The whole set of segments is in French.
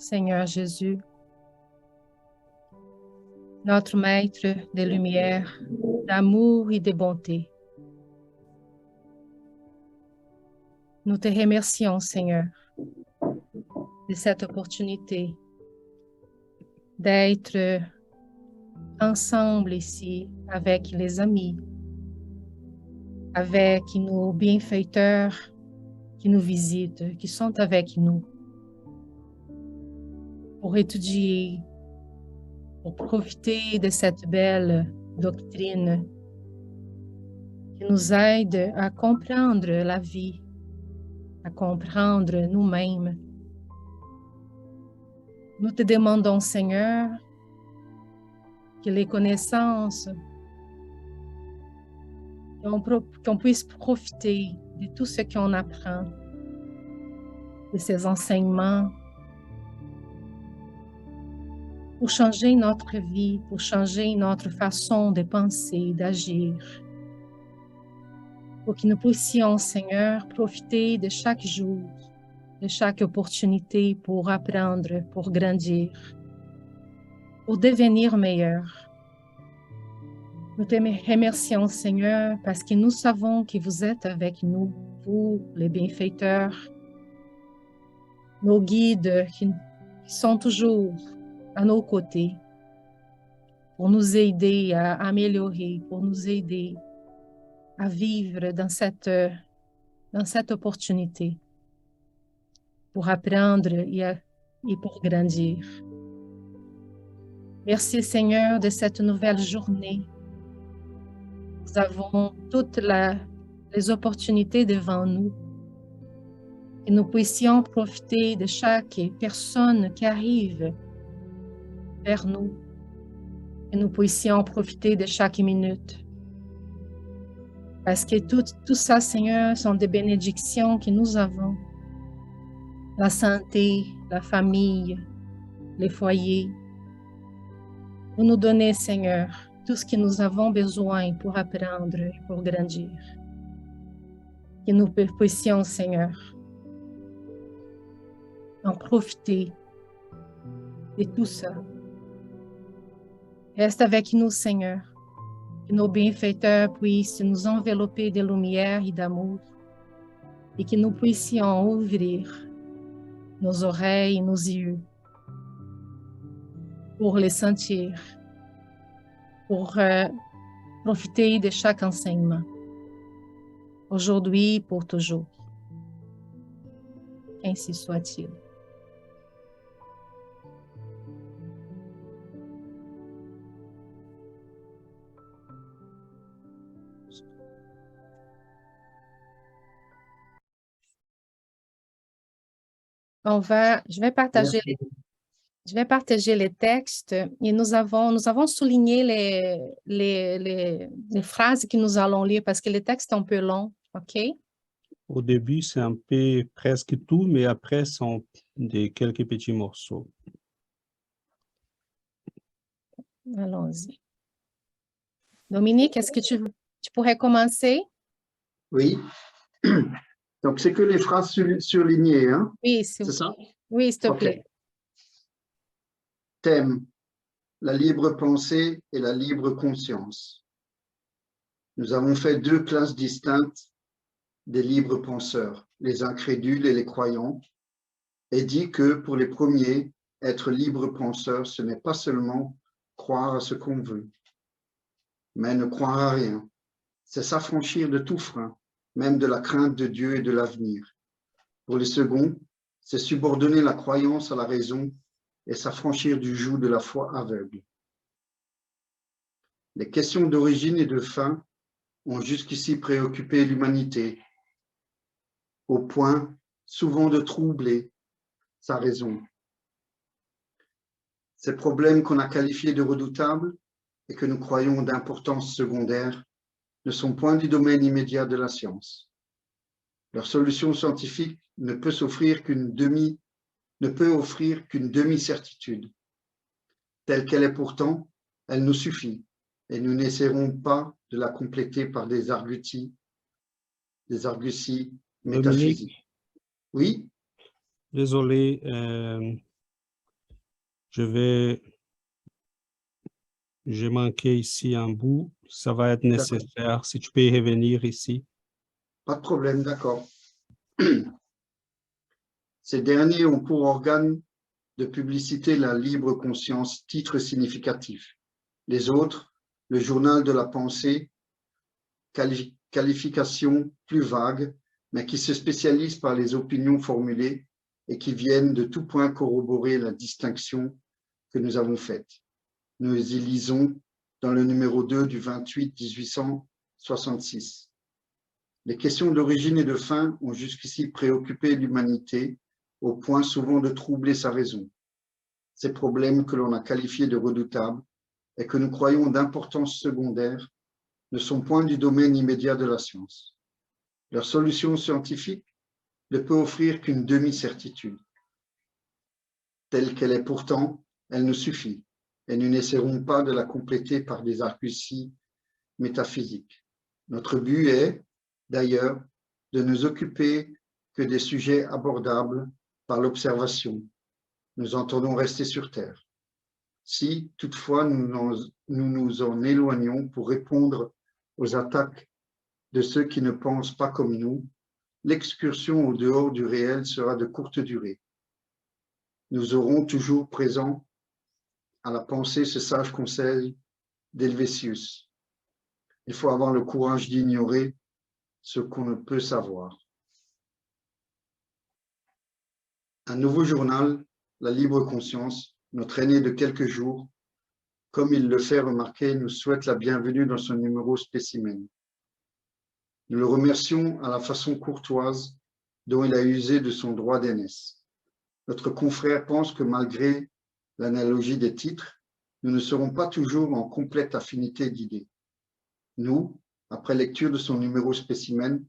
Seigneur Jésus, notre Maître des Lumières, d'amour et de bonté. Nous te remercions, Seigneur, de cette opportunité d'être ensemble ici avec les amis, avec nos bienfaiteurs qui nous visitent, qui sont avec nous, pour étudier, pour profiter de cette belle doctrine qui nous aide à comprendre la vie, à comprendre nous-mêmes. Nous te demandons, Seigneur, que les connaissances, qu'on puisse profiter de tout ce qu'on apprend, de ces enseignements, pour changer notre vie, pour changer notre façon de penser, d'agir, pour que nous puissions, Seigneur, profiter de chaque jour, de chaque opportunité pour apprendre, pour grandir, pour devenir meilleur. Nous te remercions, Seigneur, parce que nous savons que vous êtes avec nous, vous, les bienfaiteurs, nos guides qui sont toujours à nos côtés pour nous aider à améliorer, pour nous aider à vivre dans cette opportunité, pour apprendre et pour grandir. Merci, Seigneur, de cette nouvelle journée. Nous avons toutes les opportunités devant nous et nous puissions profiter de chaque personne qui arrive vers nous et nous puissions profiter de chaque minute. Parce que tout ça, Seigneur, sont des bénédictions que nous avons. La santé, la famille, les foyers. Vous nous donnez, Seigneur, tout ce que nous avons besoin pour apprendre et pour grandir. Que nous puissions, Seigneur, en profiter de tout ça. Reste avec nous, Seigneur. Que nos bienfaiteurs puissent nous envelopper de lumière et d'amour et que nous puissions ouvrir nos oreilles et nos yeux pour les sentir, pour profiter de chaque enseignement, aujourd'hui pour toujours. Qu'ainsi soit-il. Je vais partager les textes et nous avons souligné les phrases que nous allons lire parce que les textes sont un peu longs, OK? Au début, c'est un peu presque tout, mais après, sont quelques petits morceaux. Allons-y. Dominique, est-ce que tu pourrais commencer? Oui. Donc, c'est que les phrases surlignées, hein? Oui, c'est ça? Oui, s'il te plaît. Thème, la libre pensée et la libre conscience. Nous avons fait deux classes distinctes des libres penseurs, les incrédules et les croyants, et dit que pour les premiers, être libre penseur, ce n'est pas seulement croire à ce qu'on veut, mais ne croire à rien. C'est s'affranchir de tout frein, même de la crainte de Dieu et de l'avenir. Pour les seconds, c'est subordonner la croyance à la raison et s'affranchir du joug de la foi aveugle. Les questions d'origine et de fin ont jusqu'ici préoccupé l'humanité, au point souvent de troubler sa raison. Ces problèmes qu'on a qualifiés de redoutables et que nous croyons d'importance secondaire ne sont point du domaine immédiat de la science. Leur solution scientifique ne peut offrir qu'une demi-certitude. Telle qu'elle est pourtant, elle nous suffit et nous n'essaierons pas de la compléter par des arguties métaphysiques. Dominique, oui? Désolé, J'ai manqué ici un bout. Ça va être D'accord. nécessaire. Si tu peux y revenir ici. Pas de problème, d'accord. Ces derniers ont pour organe de publicité la libre conscience, titre significatif. Les autres, le journal de la pensée, qualification plus vague, mais qui se spécialise par les opinions formulées et qui viennent de tout point corroborer la distinction que nous avons faite. Nous y lisons dans le numéro 2 du 28-1866. Les questions d'origine et de fin ont jusqu'ici préoccupé l'humanité au point souvent de troubler sa raison. Ces problèmes que l'on a qualifiés de redoutables et que nous croyons d'importance secondaire ne sont point du domaine immédiat de la science. Leur solution scientifique ne peut offrir qu'une demi-certitude. Telle qu'elle est pourtant, elle nous suffit, et nous n'essaierons pas de la compléter par des arguties métaphysiques. Notre but est, d'ailleurs, de nous occuper que des sujets abordables par l'observation. Nous entendons rester sur Terre. Si, toutefois, nous nous en éloignons pour répondre aux attaques de ceux qui ne pensent pas comme nous, l'excursion au dehors du réel sera de courte durée. Nous aurons toujours présent à la pensée ce sage conseil d'Helvétius. Il faut avoir le courage d'ignorer ce qu'on ne peut savoir. Un nouveau journal, La Libre Conscience, notre aîné de quelques jours, comme il le fait remarquer, nous souhaite la bienvenue dans son numéro spécimen. Nous le remercions à la façon courtoise dont il a usé de son droit d'aînesse. Notre confrère pense que malgré l'analogie des titres, nous ne serons pas toujours en complète affinité d'idées. Nous, après lecture de son numéro spécimen,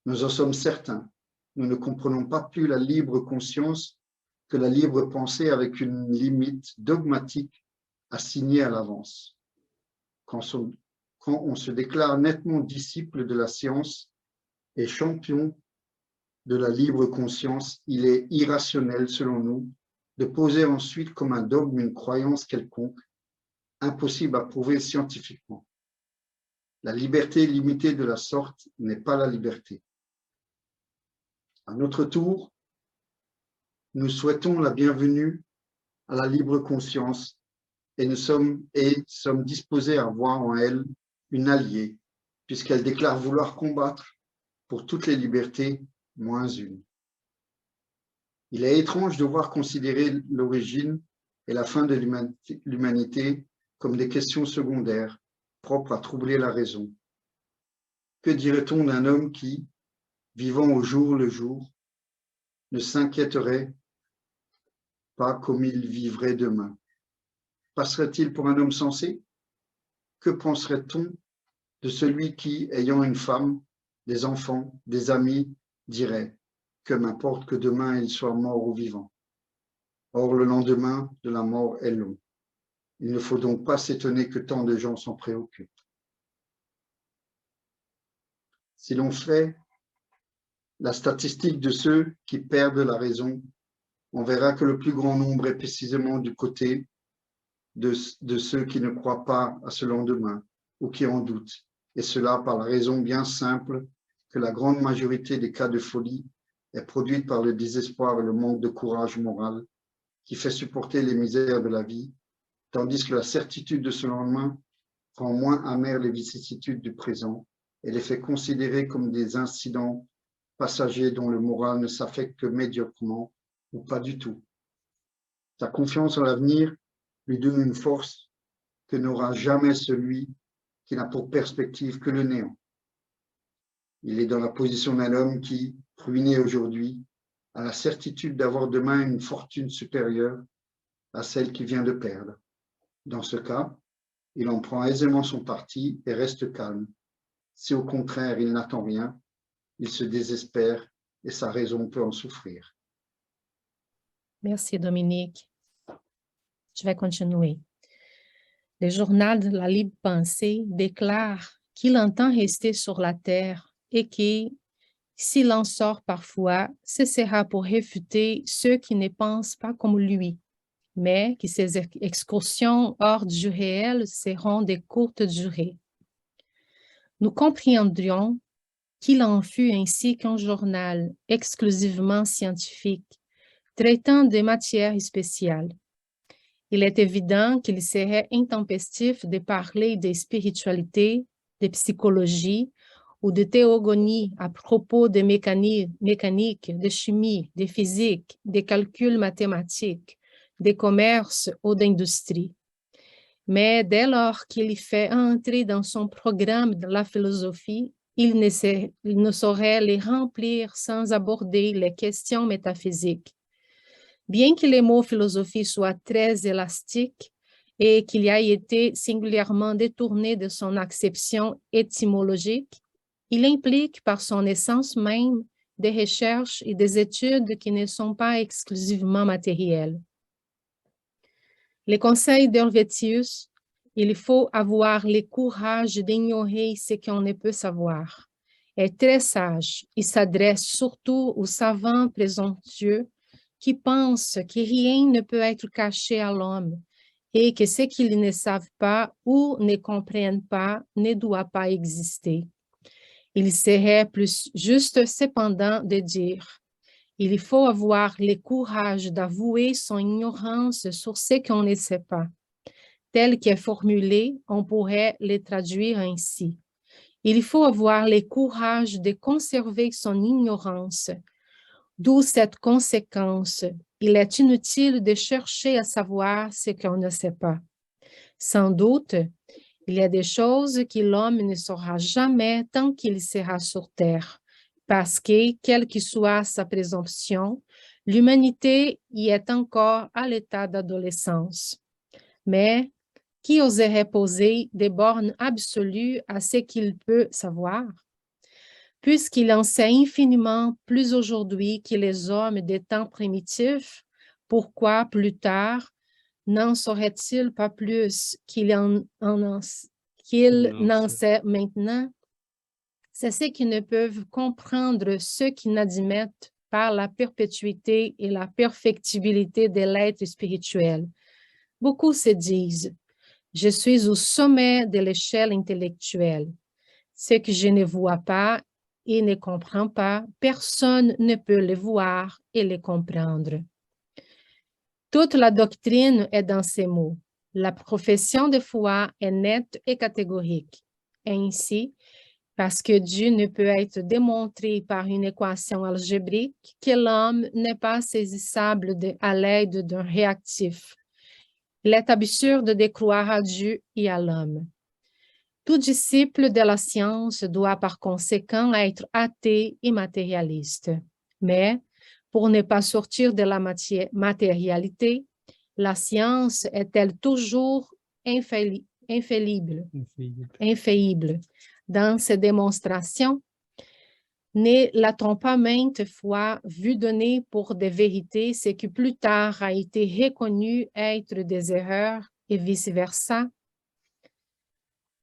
nous en sommes certains. Nous ne comprenons pas plus la libre conscience que la libre pensée avec une limite dogmatique assignée à l'avance. Quand on se déclare nettement disciple de la science et champion de la libre conscience, il est irrationnel, selon nous, de poser ensuite comme un dogme une croyance quelconque, impossible à prouver scientifiquement. La liberté limitée de la sorte n'est pas la liberté. À notre tour, nous souhaitons la bienvenue à la libre conscience et nous sommes disposés à voir en elle une alliée, puisqu'elle déclare vouloir combattre pour toutes les libertés, moins une. Il est étrange de voir considérer l'origine et la fin de l'humanité comme des questions secondaires, propres à troubler la raison. Que dirait-on d'un homme qui, vivant au jour le jour, ne s'inquiéterait pas comme il vivrait demain? Passerait-il pour un homme sensé? Que penserait-on de celui qui, ayant une femme, des enfants, des amis, dirait que m'importe que demain il soit mort ou vivant? Or, le lendemain de la mort est long. Il ne faut donc pas s'étonner que tant de gens s'en préoccupent. Si l'on fait la statistique de ceux qui perdent la raison, on verra que le plus grand nombre est précisément du côté de ceux qui ne croient pas à ce lendemain ou qui en doutent, et cela par la raison bien simple que la grande majorité des cas de folie est produite par le désespoir et le manque de courage moral qui fait supporter les misères de la vie, tandis que la certitude de ce lendemain rend moins amères les vicissitudes du présent et les fait considérer comme des incidents passagers dont le moral ne s'affecte que médiocrement ou pas du tout. Sa confiance en l'avenir lui donne une force que n'aura jamais celui qui n'a pour perspective que le néant. Il est dans la position d'un homme qui, ruiné aujourd'hui, a la certitude d'avoir demain une fortune supérieure à celle qu'il vient de perdre. Dans ce cas, il en prend aisément son parti et reste calme. Si au contraire il n'attend rien, il se désespère et sa raison peut en souffrir. Merci, Dominique. Je vais continuer. Le journal de la libre pensée déclare qu'il entend rester sur la terre et que, s'il en sort parfois, ce sera pour réfuter ceux qui ne pensent pas comme lui. mais que ces excursions hors du réel seront de courte durée. Nous comprendrions qu'il en fut ainsi qu'un journal exclusivement scientifique, traitant de matières spéciales. Il est évident qu'il serait intempestif de parler de spiritualité, de psychologie ou de théogonie à propos de mécanique, de chimie, de physique, de calculs mathématiques, de commerce ou d'industrie. Mais dès lors qu'il fait entrer dans son programme de la philosophie, il ne saurait les remplir sans aborder les questions métaphysiques. Bien que le mot philosophie soit très élastique et qu'il ait été singulièrement détourné de son acception étymologique, il implique par son essence même des recherches et des études qui ne sont pas exclusivement matérielles. Les conseils d'Helvétius, il faut avoir le courage d'ignorer ce qu'on ne peut savoir. Est très sage, il s'adresse surtout aux savants présomptueux qui pensent que rien ne peut être caché à l'homme et que ce qu'ils ne savent pas ou ne comprennent pas ne doit pas exister. Il serait plus juste cependant de dire: il faut avoir le courage d'avouer son ignorance sur ce qu'on ne sait pas. Tel qu'est formulé, on pourrait le traduire ainsi: il faut avoir le courage de conserver son ignorance. D'où cette conséquence: il est inutile de chercher à savoir ce qu'on ne sait pas. Sans doute, il y a des choses que l'homme ne saura jamais tant qu'il sera sur terre, parce que, quelle que soit sa présomption, l'humanité y est encore à l'état d'adolescence. Mais qui oserait poser des bornes absolues à ce qu'il peut savoir? Puisqu'il en sait infiniment plus aujourd'hui que les hommes des temps primitifs, pourquoi plus tard n'en saurait-il pas plus qu'il n'en sait maintenant? C'est ce qui ne peuvent comprendre ceux qui n'admettent pas la perpétuité et la perfectibilité de l'être spirituel. Beaucoup se disent: je suis au sommet de l'échelle intellectuelle. Ce que je ne vois pas et ne comprends pas, personne ne peut le voir et le comprendre. Toute la doctrine est dans ces mots. La profession de foi est nette et catégorique. Ainsi, parce que Dieu ne peut être démontré par une équation algébrique, que l'homme n'est pas saisissable à l'aide d'un réactif. Il est absurde de croire à Dieu et à l'homme. Tout disciple de la science doit par conséquent être athée et matérialiste. Mais, pour ne pas sortir de la matérialité, la science est-elle toujours infaillible dans ses démonstrations? Ne l'a-t-on pas maintes fois vu donner pour des vérités ce qui plus tard a été reconnu être des erreurs et vice-versa?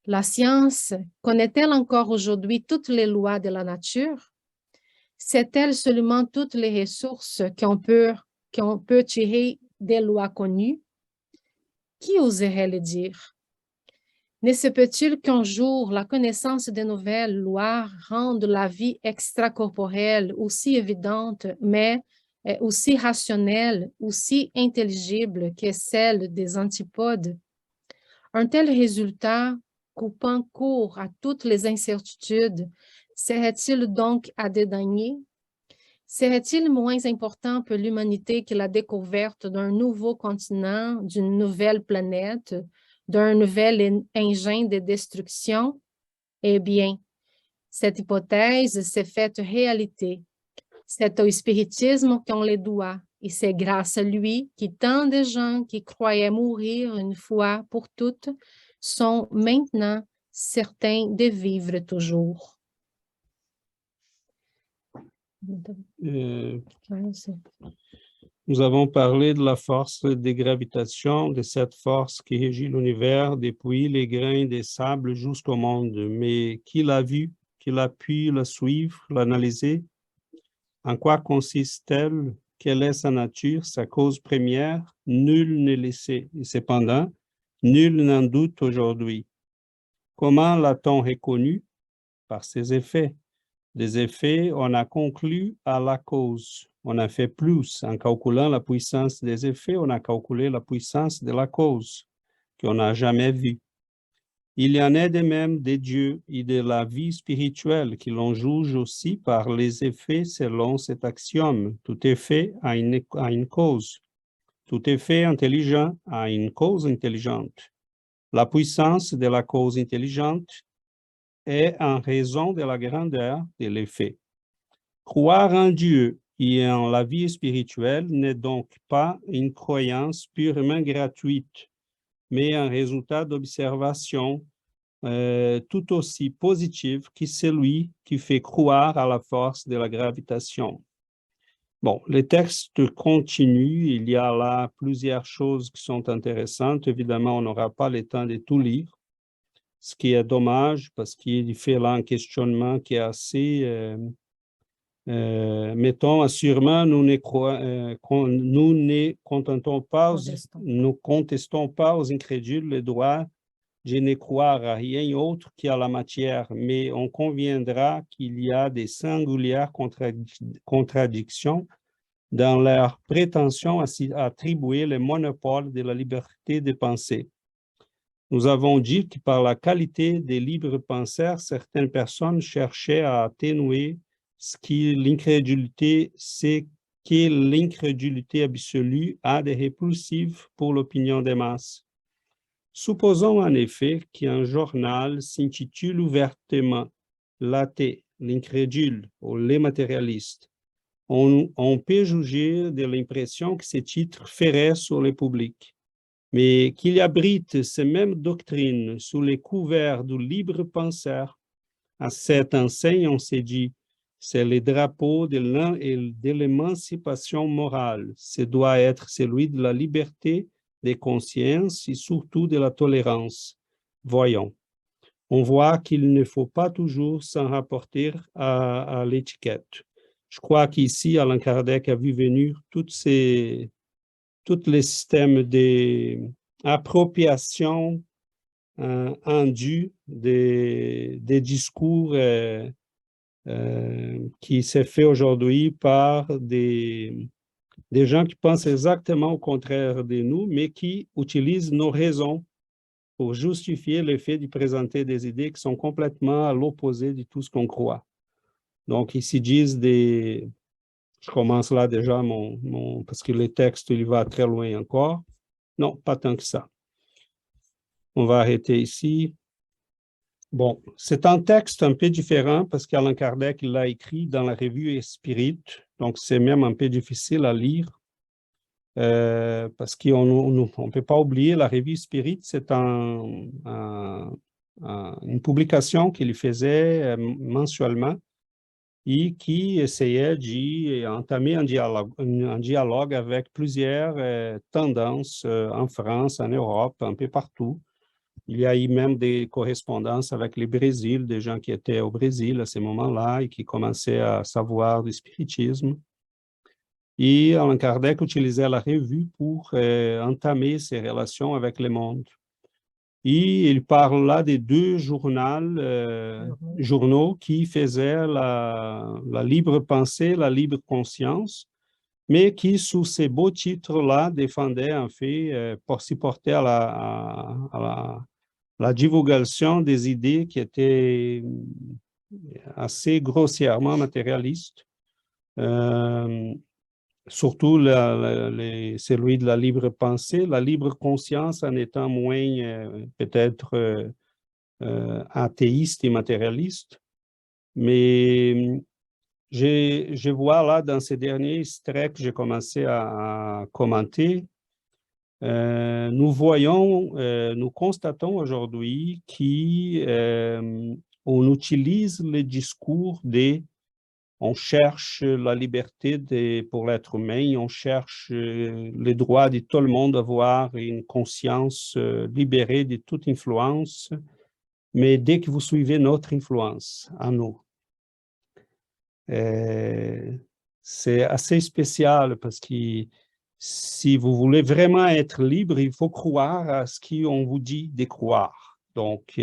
La science connaît-elle encore aujourd'hui toutes les lois de la nature? Sait-elle seulement toutes les ressources qu'on peut tirer des lois connues? Qui oserait le dire? Ne se peut-il qu'un jour la connaissance de nouvelles lois rende la vie extracorporelle aussi évidente, mais aussi rationnelle, aussi intelligible que celle des antipodes? Un tel résultat, coupant court à toutes les incertitudes, serait-il donc à dédaigner? Serait-il moins important pour l'humanité que la découverte d'un nouveau continent, d'une nouvelle planète, d'un nouvel engin de destruction? Eh bien, cette hypothèse s'est faite réalité. C'est au spiritisme qu'on le doit, et c'est grâce à lui que tant de gens qui croyaient mourir une fois pour toutes sont maintenant certains de vivre toujours. Nous avons parlé de la force de gravitation, de cette force qui régit l'univers depuis les grains de sable jusqu'au monde. Mais qui l'a vu, qui l'a pu la suivre, l'analyser? En quoi consiste-t-elle quelle est sa nature, sa cause première, nul ne le sait. Et cependant, nul n'en doute aujourd'hui. Comment l'a-t-on reconnu? Par ses effets. Des effets, on a conclu à la cause. On a fait plus. En calculant la puissance des effets, on a calculé la puissance de la cause, qu'on n'a jamais vue. Il y en est de même des dieux et de la vie spirituelle qui l'on juge aussi par les effets selon cet axiome. Tout effet a une cause. Tout effet intelligent a une cause intelligente. La puissance de la cause intelligente est en raison de la grandeur de l'effet. Croire en Dieu et en la vie spirituelle n'est donc pas une croyance purement gratuite, mais un résultat d'observation tout aussi positif que celui qui fait croire à la force de la gravitation. Bon, le texte continue, il y a là plusieurs choses qui sont intéressantes. Évidemment, on n'aura pas le temps de tout lire, ce qui est dommage parce qu'il fait là un questionnement qui est assez... mettons, assurément, nous ne contestons pas aux incrédules le droit de ne croire à rien autre qu'à la matière, mais on conviendra qu'il y a des singulières contradictions dans leur prétention à attribuer le monopole de la liberté de penser. Nous avons dit que par la qualité des libres penseurs, certaines personnes cherchaient à atténuer ce que l'incrédulité absolue a de répulsif pour l'opinion des masses. Supposons en effet qu'un journal s'intitule ouvertement « L'athée, l'incrédule » ou « les matérialistes ». On peut juger de l'impression que ce titre ferait sur le public. Mais qu'il abrite ces mêmes doctrines sous les couverts du libre penseur, à cette enseigne, on s'est dit, c'est le drapeau de l'émancipation morale. Ce doit être celui de la liberté des consciences et surtout de la tolérance. Voyons. On voit qu'il ne faut pas toujours s'en rapporter à l'étiquette. Je crois qu'ici, Allan Kardec a vu venir tous les systèmes d'appropriation indue des discours qui s'est fait aujourd'hui par des gens qui pensent exactement au contraire de nous, mais qui utilisent nos raisons pour justifier le fait de présenter des idées qui sont complètement à l'opposé de tout ce qu'on croit. Donc, ils se disent des... Je commence là déjà, parce que le texte, il va très loin encore. Non, pas tant que ça. On va arrêter ici. Bon, c'est un texte un peu différent parce qu'Allan Kardec l'a écrit dans la revue Esprit, donc c'est même un peu difficile à lire parce qu'on ne peut pas oublier, la revue Esprit, c'est une publication qu'il faisait mensuellement et qui essayait d'entamer un dialogue avec plusieurs tendances en France, en Europe, un peu partout. Il y a eu même des correspondances avec le Brésil, des gens qui étaient au Brésil à ce moment-là et qui commençaient à savoir du spiritisme. Et Allan Kardec utilisait la revue pour entamer ses relations avec le monde. Et il parle là des deux journaux qui faisaient la libre pensée, la libre conscience, mais qui, sous ces beaux titres-là, défendaient en fait, pour s'y porter à la divulgation des idées qui étaient assez grossièrement matérialistes, surtout celui de la libre pensée, la libre conscience en étant moins peut-être athéiste et matérialiste. Mais je vois là dans ces derniers extraits que j'ai commencé à commenter, nous constatons aujourd'hui qu'on utilise le discours on cherche la liberté pour l'être humain, on cherche le droit de tout le monde d'avoir une conscience libérée de toute influence, mais dès que vous suivez notre influence à nous, c'est assez spécial parce que si vous voulez vraiment être libre, il faut croire à ce qu'on vous dit de croire. Donc,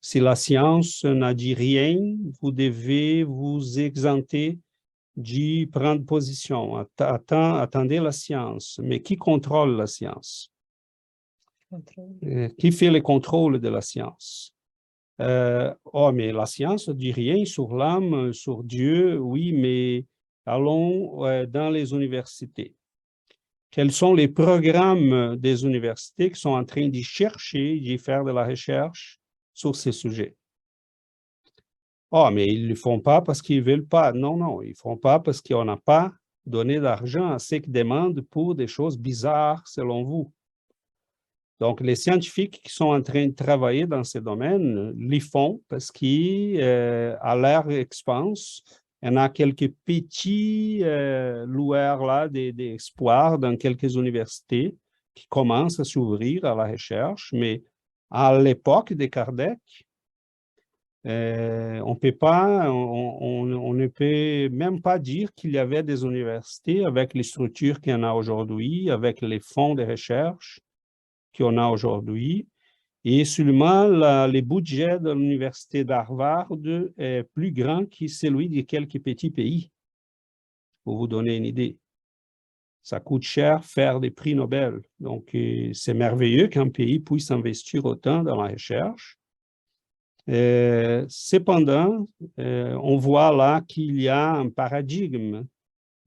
si la science n'a dit rien, vous devez vous exempter d'y prendre position. Attendez la science. Mais qui contrôle la science? Qui fait le contrôle de la science? Oh, mais la science ne dit rien sur l'âme, sur Dieu, oui, mais allons dans les universités. Quels sont les programmes des universités qui sont en train d'y chercher, d'y faire de la recherche sur ces sujets? Oh, mais ils ne le font pas parce qu'ils ne veulent pas. Non, non, ils ne font pas parce qu'on n'a pas donné d'argent à ceux qui demandent pour des choses bizarres, selon vous. Donc, les scientifiques qui sont en train de travailler dans ces domaines les font parce qu'à leur expense, il y en a quelques petits lueurs là d'espoir dans quelques universités qui commencent à s'ouvrir à la recherche, mais à l'époque de Kardec, on ne peut même pas dire qu'il y avait des universités avec les structures qu'il y en a aujourd'hui, avec les fonds de recherche qu'on a aujourd'hui. Et seulement le budget de l'université d'Harvard est plus grand que celui de quelques petits pays, pour vous donner une idée. Ça coûte cher faire des prix Nobel. Donc, c'est merveilleux qu'un pays puisse investir autant dans la recherche. Cependant, on voit là qu'il y a un paradigme.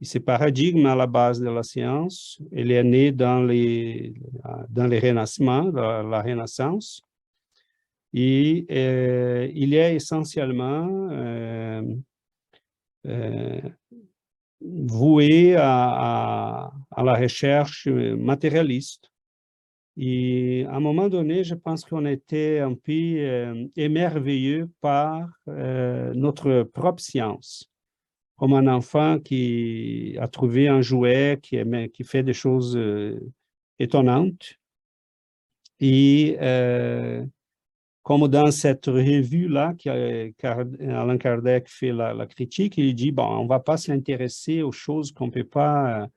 Et ce paradigme à la base de la science, il est né dans les renascements, la Renaissance. Et il est essentiellement voué à la recherche matérialiste. Et à un moment donné, je pense qu'on était un peu émerveillé par notre propre science. Comme un enfant qui a trouvé un jouet qui fait des choses étonnantes. Et comme dans cette revue-là, Allan Kardec fait la critique, il dit, bon, on ne va pas s'intéresser aux choses qu'on ne peut pas...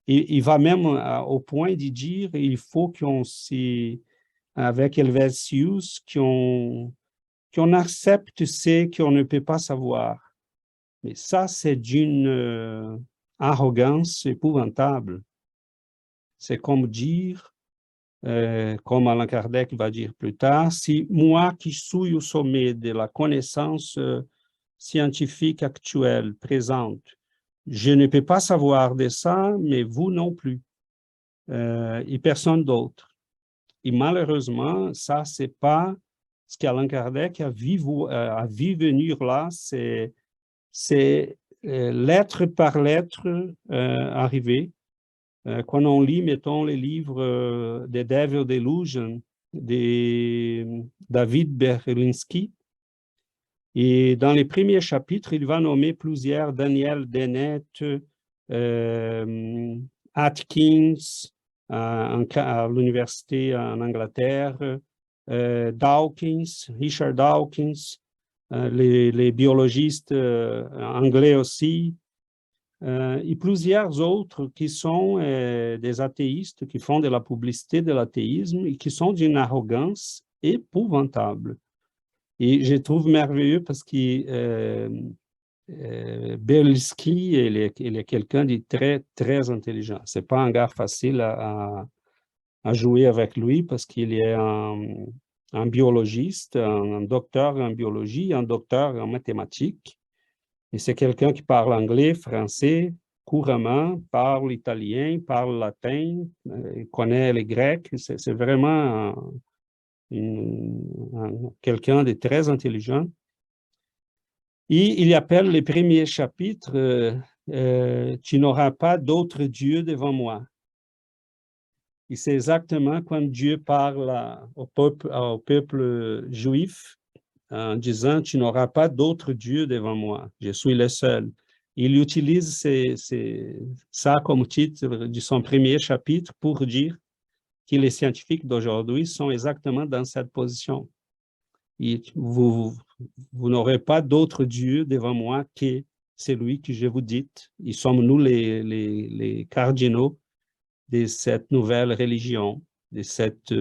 il va même au point de dire, il faut qu'on avec Helvétius, qu'on accepte ce qu'on ne peut pas savoir. Mais ça, c'est d'une arrogance épouvantable. C'est comme dire, comme Allan Kardec va dire plus tard, si moi qui suis au sommet de la connaissance scientifique actuelle, présente, je ne peux pas savoir de ça, mais vous non plus, et personne d'autre. Et malheureusement, ça, c'est pas ce qu'Allan Kardec a vu venir là, c'est lettre par lettre arrivé. Quand on lit, mettons, les livres The Devil Delusion de David Berlinski, et dans les premiers chapitres, il va nommer plusieurs, Daniel Dennett, Atkins, à l'université en Angleterre, Dawkins, Richard Dawkins, les biologistes anglais aussi, et plusieurs autres qui sont des athéistes, qui font de la publicité de l'athéisme et qui sont d'une arrogance épouvantable. Et je trouve merveilleux parce que Berlinski, il est quelqu'un de très, très intelligent. Ce n'est pas un gars facile à jouer avec lui parce qu'il est un biologiste, un docteur en biologie, un docteur en mathématiques. Et c'est quelqu'un qui parle anglais, français, couramment, parle italien, parle latin, connaît les grecs. C'est vraiment quelqu'un de très intelligent. Et il appelle les premiers chapitres tu n'auras pas d'autre Dieu devant moi. Et c'est exactement quand Dieu parle au peuple juif en disant tu n'auras pas d'autre Dieu devant moi, je suis le seul. Il utilise ça comme titre de son premier chapitre pour dire que les scientifiques d'aujourd'hui sont exactement dans cette position. Et vous n'aurez pas d'autre Dieu devant moi que celui que je vous dis. Ils sommes nous les cardinaux de cette nouvelle religion, de cette...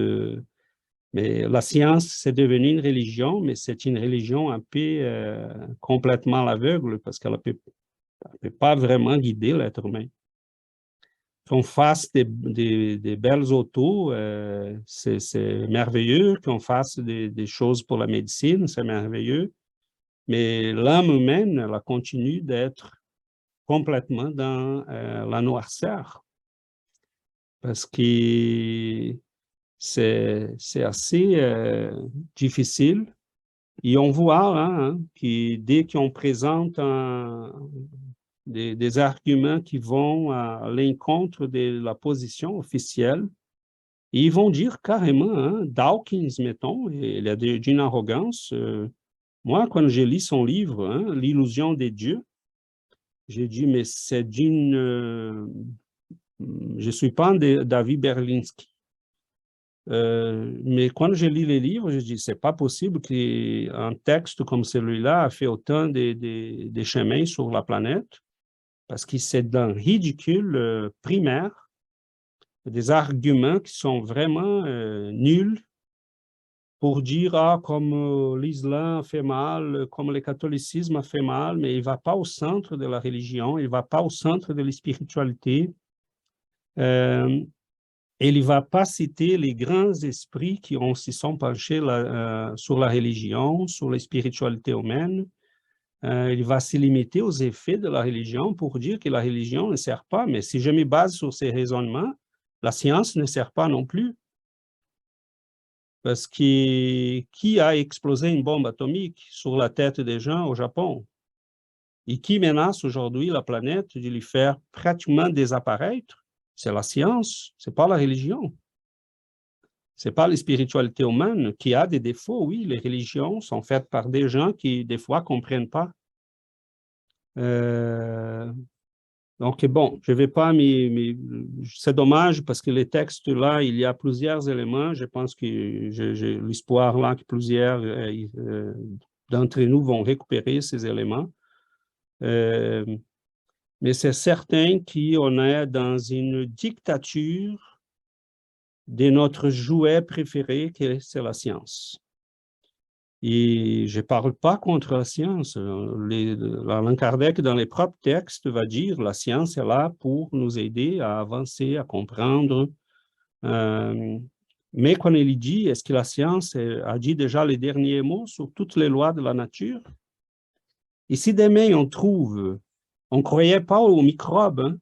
mais la science, c'est devenu une religion, mais c'est une religion un peu complètement aveugle parce qu'elle ne peut pas vraiment guider l'être humain. Qu'on fasse des belles autos, c'est merveilleux. Qu'on fasse des choses pour la médecine, c'est merveilleux. Mais l'âme humaine, elle continue d'être complètement dans la noirceur. Parce que c'est assez difficile. Et on voit hein, que dès qu'on présente des arguments qui vont à l'encontre de la position officielle, ils vont dire carrément, hein, Dawkins, mettons, il a d'une arrogance. Moi, quand j'ai lu son livre, hein, L'illusion des dieux, j'ai dit, mais c'est d'une... je ne suis pas un David Berlinski. Mais quand je lis les livres, je dis, c'est pas possible qu'un texte comme celui-là a fait autant de chemins sur la planète, parce que c'est d'un ridicule primaire, des arguments qui sont vraiment nuls pour dire, ah, comme l'islam fait mal, comme le catholicisme a fait mal, mais il ne va pas au centre de la religion, il ne va pas au centre de la spiritualité. Et il ne va pas citer les grands esprits qui s'y sont penchés sur la religion, sur la spiritualité humaine. Il va se limiter aux effets de la religion pour dire que la religion ne sert pas. Mais si je me base sur ces raisonnements, la science ne sert pas non plus. Parce que qui a explosé une bombe atomique sur la tête des gens au Japon? Et qui menace aujourd'hui la planète de lui faire pratiquement désapparaître? C'est la science, ce n'est pas la religion. Ce n'est pas la spiritualité humaine qui a des défauts. Oui, les religions sont faites par des gens qui, des fois, ne comprennent pas. Donc, bon, je ne vais pas c'est dommage parce que les textes là, il y a plusieurs éléments. Je pense que j'ai l'espoir là que plusieurs d'entre nous vont récupérer ces éléments. Mais c'est certain qu'on est dans une dictature de notre jouet préféré, c'est la science. Et je ne parle pas contre la science. Allan Kardec, dans les propres textes, va dire que la science est là pour nous aider à avancer, à comprendre. Mais quand il dit, est-ce que la science a dit déjà les derniers mots sur toutes les lois de la nature? Et si demain on trouve, on ne croyait pas aux microbes, hein,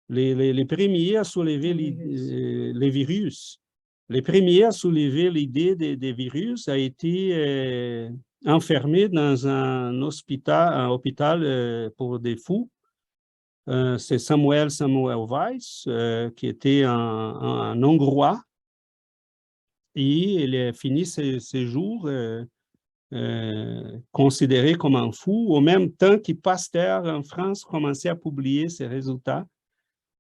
les premiers à soulever les virus. Les premiers à soulever l'idée des virus a été enfermé dans un hôpital pour des fous. C'est Samuel Weiss, qui était un Hongrois. Et il a fini ses jours considéré comme un fou, au même temps que Pasteur en France commençait à publier ses résultats.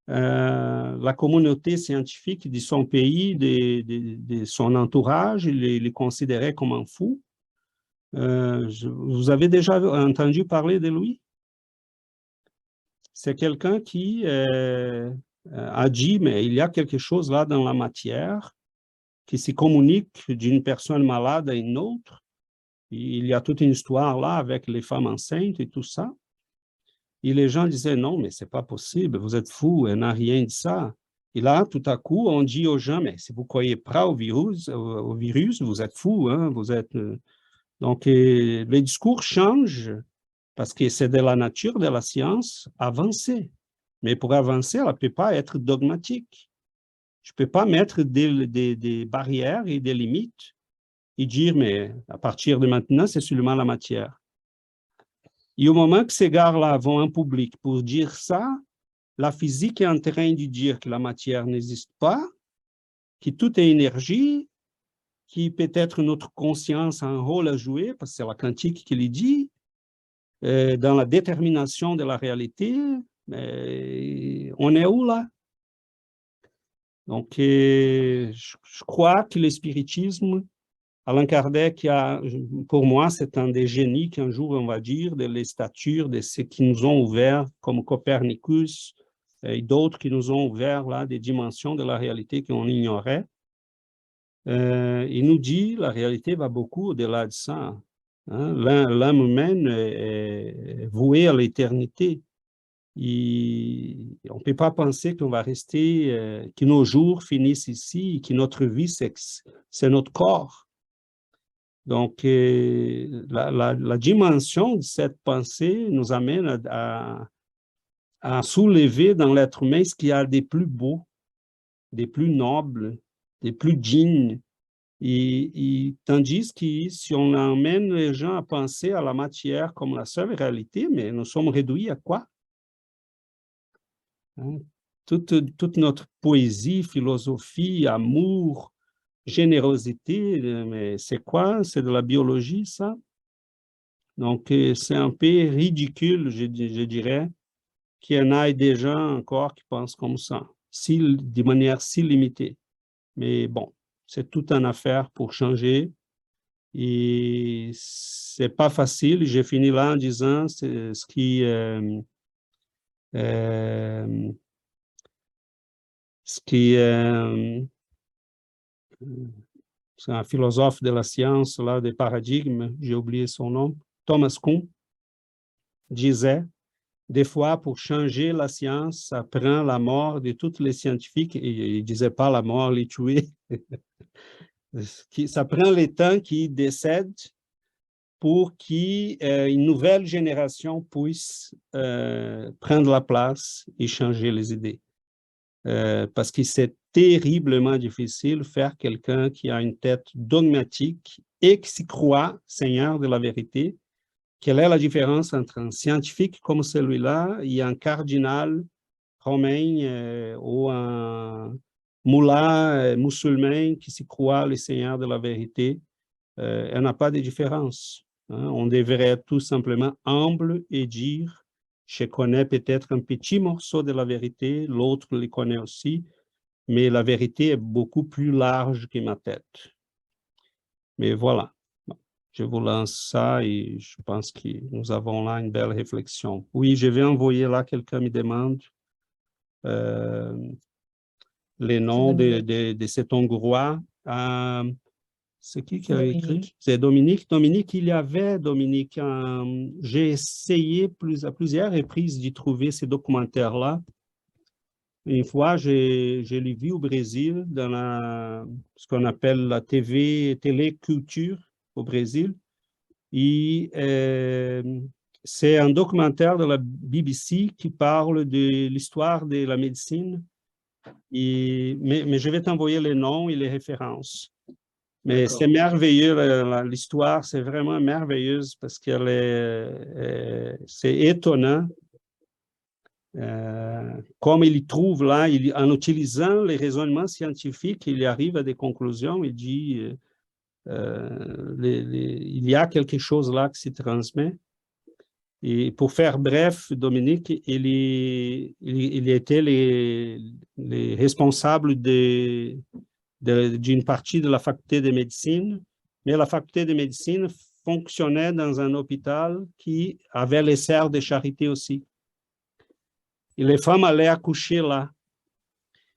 La communauté scientifique de son pays, de son entourage, il les considérait comme un fou. Vous avez déjà entendu parler de lui? C'est quelqu'un qui a dit, mais il y a quelque chose là dans la matière qui se communique d'une personne malade à une autre. Il y a toute une histoire là avec les femmes enceintes et tout ça. Et les gens disaient, non, mais ce n'est pas possible, vous êtes fous, elle n'a rien dit ça. Et là, tout à coup, on dit aux gens, mais si vous ne croyez pas au virus, vous êtes fous. Hein, vous êtes... Donc, les discours changent parce que c'est de la nature de la science avancer. Mais pour avancer, elle ne peut pas être dogmatique. Je ne peux pas mettre des barrières et des limites et dire, mais à partir de maintenant, c'est seulement la matière. Et au moment que ces gars-là vont en public pour dire ça, la physique est en train de dire que la matière n'existe pas, que tout est énergie, que peut-être notre conscience a un rôle à jouer, parce que c'est la quantique qui le dit, dans la détermination de la réalité. On est où là? Donc, je crois que le spiritisme Alain Kardec, pour moi, c'est un des génies qu'un jour, on va dire, de les statures de ceux qui nous ont ouvert, comme Copernicus et d'autres qui nous ont ouvert là, des dimensions de la réalité qu'on ignorait. Il nous dit la réalité va beaucoup au-delà de ça. Hein? L'âme humaine est vouée à l'éternité. On ne peut pas penser qu'on va rester, que nos jours finissent ici, que notre vie, c'est notre corps. Donc, la dimension de cette pensée nous amène à soulever dans l'être humain ce qu'il y a des plus beaux, des plus nobles, des plus dignes. Tandis que si on emmène les gens à penser à la matière comme la seule réalité, mais nous sommes réduits à quoi? Hein? Toute notre poésie, philosophie, amour, générosité, mais c'est quoi? C'est de la biologie, ça? Donc, c'est un peu ridicule, je dirais, qu'il y en ait des gens encore qui pensent comme ça, de manière si limitée. Mais bon, c'est toute une affaire pour changer. Et c'est pas facile. J'ai fini là en disant ce qui c'est un philosophe de la science, là, des paradigmes, j'ai oublié son nom, Thomas Kuhn, disait, des fois, pour changer la science, ça prend la mort de tous les scientifiques, et il ne disait pas la mort, les tuer, ça prend les temps qui décèdent pour qu'une nouvelle génération puisse prendre la place et changer les idées. Parce que c'est terriblement difficile de faire quelqu'un qui a une tête dogmatique et qui s'y croit seigneur de la vérité. Quelle est la différence entre un scientifique comme celui-là et un cardinal romain ou un mullah musulman qui s'y croit le seigneur de la vérité? Elle n'a pas de différence. Hein? On devrait être tout simplement humble et dire je connais peut-être un petit morceau de la vérité, l'autre le connaît aussi, mais la vérité est beaucoup plus large que ma tête. Mais voilà, je vous lance ça et je pense que nous avons là une belle réflexion. Oui, je vais envoyer là, quelqu'un me demande les noms de cet Hongrois. C'est qui a écrit? C'est Dominique. Dominique, j'ai essayé à plusieurs reprises d'y trouver ces documentaires-là. Une fois, je l'ai vu au Brésil, dans ce qu'on appelle la téléculture au Brésil. Et c'est un documentaire de la BBC qui parle de l'histoire de la médecine. Mais je vais t'envoyer les noms et les références. Mais c'est merveilleux, l'histoire, c'est vraiment merveilleuse parce c'est étonnant comme il trouve là, en utilisant les raisonnements scientifiques, il arrive à des conclusions, il dit il y a quelque chose là qui se transmet. Et pour faire bref, Dominique, il était les responsables d'une partie de la faculté de médecine, mais la faculté de médecine fonctionnait dans un hôpital qui avait les serres de charité aussi. Et les femmes allaient accoucher là.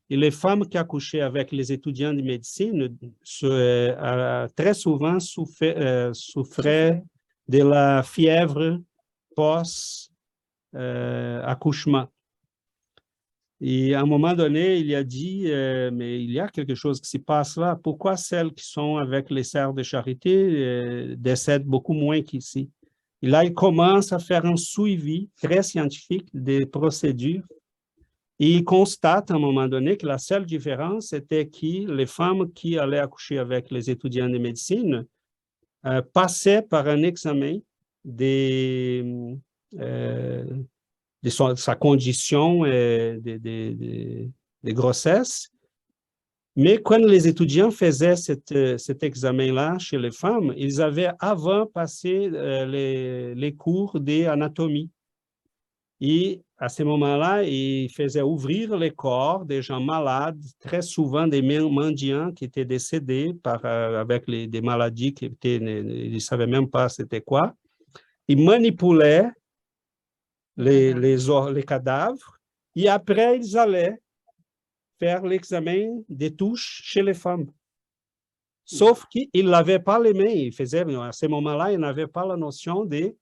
Et les femmes qui accouchaient avec les étudiants de médecine très souvent souffraient de la fièvre post-accouchement. Et à un moment donné, il a dit, mais il y a quelque chose qui se passe là. Pourquoi celles qui sont avec les serres de charité décèdent beaucoup moins qu'ici? Et là, il commence à faire un suivi très scientifique des procédures. Et il constate à un moment donné que la seule différence était que les femmes qui allaient accoucher avec les étudiants de médecine passaient par un examen de sa condition de grossesse. Mais quand les étudiants faisaient cet examen-là chez les femmes, ils avaient avant passé les cours d'anatomie. Et à ce moment-là, il faisait ouvrir les corps des gens malades, très souvent des mendiants qui étaient décédés avec des maladies qui étaient, ils ne savaient même pas c'était quoi. Il manipulait les cadavres et après, ils allaient faire l'examen des touches chez les femmes. Sauf qu'il n'avait pas les mains. Il faisait, à ce moment-là, il n'avait pas la notion des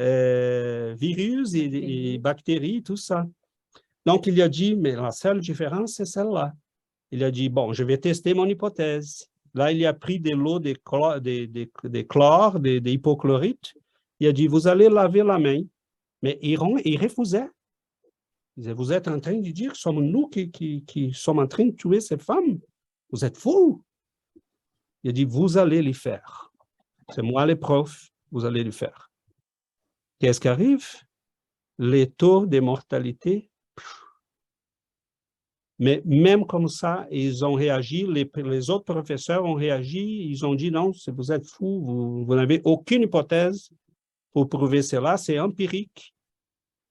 virus et bactéries, tout ça. Donc, il a dit, mais la seule différence, c'est celle-là. Il a dit, bon, je vais tester mon hypothèse. Là, il a pris de l'eau, des chlores, des hypochlorites. Il a dit, vous allez laver la main. Mais il refusait. Il disait, vous êtes en train de dire, sommes-nous qui sommes en train de tuer ces femmes? Vous êtes fous. Il a dit, vous allez les faire. C'est moi le prof, vous allez le faire. Qu'est-ce qui arrive? Les taux de mortalité. Mais même comme ça, ils ont réagi, les autres professeurs ont réagi, ils ont dit non, vous êtes fous, vous n'avez aucune hypothèse pour prouver cela, c'est empirique.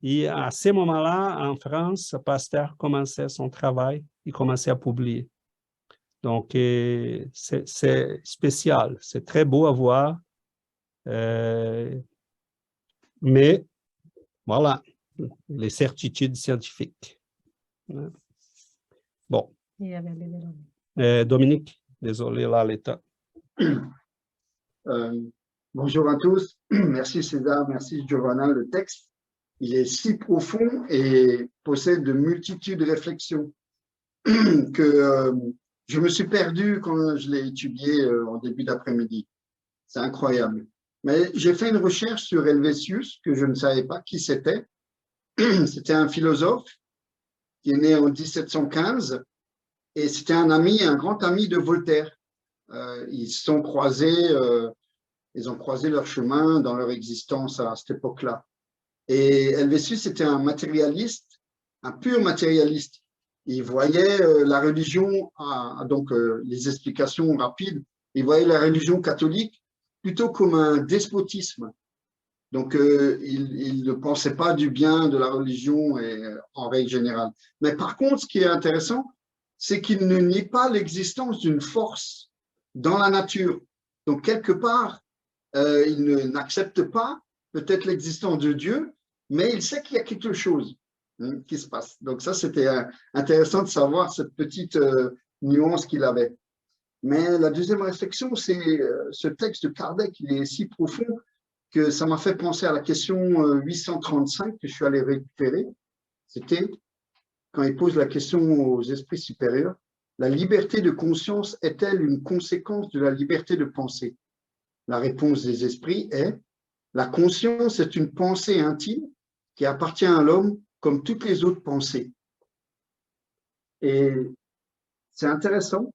Et à ce moment-là, en France, Pasteur commençait son travail, il commençait à publier. Donc, c'est spécial, c'est très beau à voir. Mais, voilà, les certitudes scientifiques. Bon. Dominique, désolé, là, l'état. Bonjour à tous. Merci César, merci Giovanna. Le texte, il est si profond et possède de multitudes de réflexions que je me suis perdu quand je l'ai étudié en début d'après-midi. C'est incroyable. Mais j'ai fait une recherche sur Helvétius que je ne savais pas qui c'était. C'était un philosophe qui est né en 1715 et c'était un grand ami de Voltaire. Ils se sont croisés, ils ont croisé leur chemin dans leur existence à cette époque-là. Et Helvétius était un matérialiste, un pur matérialiste. Il voyait la religion, donc les explications rapides, il voyait la religion catholique plutôt comme un despotisme. Donc, il ne pensait pas du bien de la religion en règle générale. Mais par contre, ce qui est intéressant, c'est qu'il ne nie pas l'existence d'une force dans la nature. Donc, quelque part, il n'accepte pas peut-être l'existence de Dieu, mais il sait qu'il y a quelque chose qui se passe. Donc, ça, c'était intéressant de savoir cette petite nuance qu'il avait. Mais la deuxième réflexion, c'est ce texte de Kardec, il est si profond que ça m'a fait penser à la question 835 que je suis allé récupérer. C'était quand il pose la question aux esprits supérieurs, la liberté de conscience est-elle une conséquence de la liberté de penser? La réponse des esprits est, la conscience est une pensée intime qui appartient à l'homme comme toutes les autres pensées. Et c'est intéressant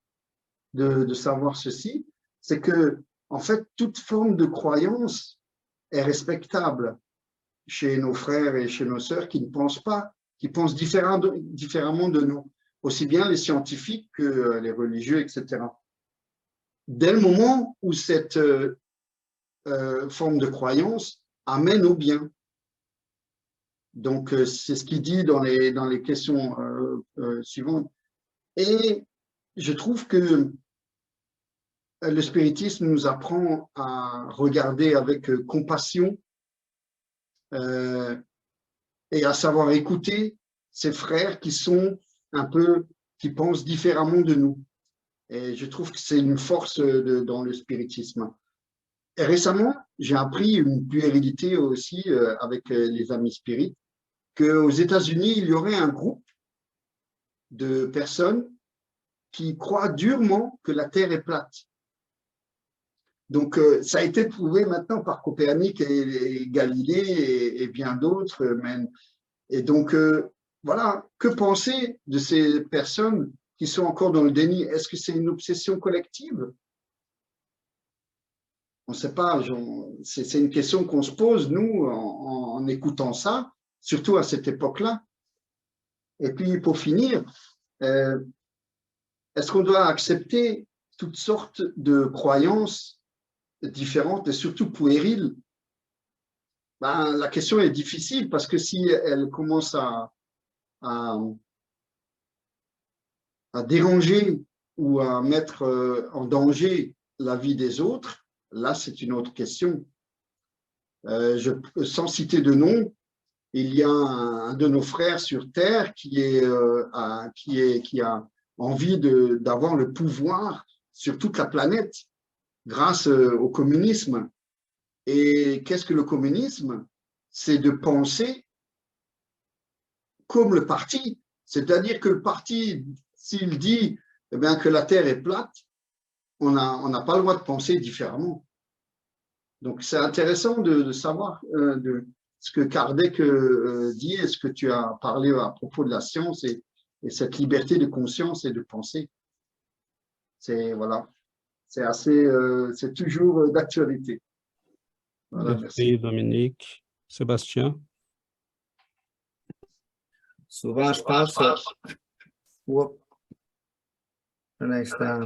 de savoir ceci, c'est que, en fait, toute forme de croyance est respectable chez nos frères et chez nos sœurs qui ne pensent pas, qui pensent différemment de nous, aussi bien les scientifiques que les religieux, etc. Dès le moment où cette forme de croyance amène au bien. Donc, c'est ce qu'il dit dans les questions suivantes. Et je trouve que le spiritisme nous apprend à regarder avec compassion et à savoir écouter ces frères qui sont qui pensent différemment de nous. Et je trouve que c'est une force dans le spiritisme. Et récemment, j'ai appris une puérilité aussi avec les amis spirites, qu'aux États-Unis, il y aurait un groupe de personnes qui croient durement que la Terre est plate. Donc, ça a été prouvé maintenant par Copernic et Galilée et bien d'autres. Et donc, voilà, que penser de ces personnes qui sont encore dans le déni? Est-ce que c'est une obsession collective? On ne sait pas, c'est une question qu'on se pose, nous, en écoutant ça, surtout à cette époque-là. Et puis, pour finir, est-ce qu'on doit accepter toutes sortes de croyances différentes et surtout puériles Ben, la question est difficile parce que si elle commence à déranger ou à mettre en danger la vie des autres, là, c'est une autre question. Sans citer de nom, il y a un de nos frères sur Terre qui a envie d'avoir le pouvoir sur toute la planète grâce au communisme. Et qu'est-ce que le communisme? C'est de penser comme le parti. C'est-à-dire que le parti, s'il dit eh bien, que la Terre est plate, on n'a pas le droit de penser différemment. Donc, c'est intéressant de savoir de ce que Kardec dit et ce que tu as parlé à propos de la science et cette liberté de conscience et de pensée. Voilà, c'est toujours d'actualité. Voilà, merci Dominique. Sébastien? Souvent, je pense... Un instant.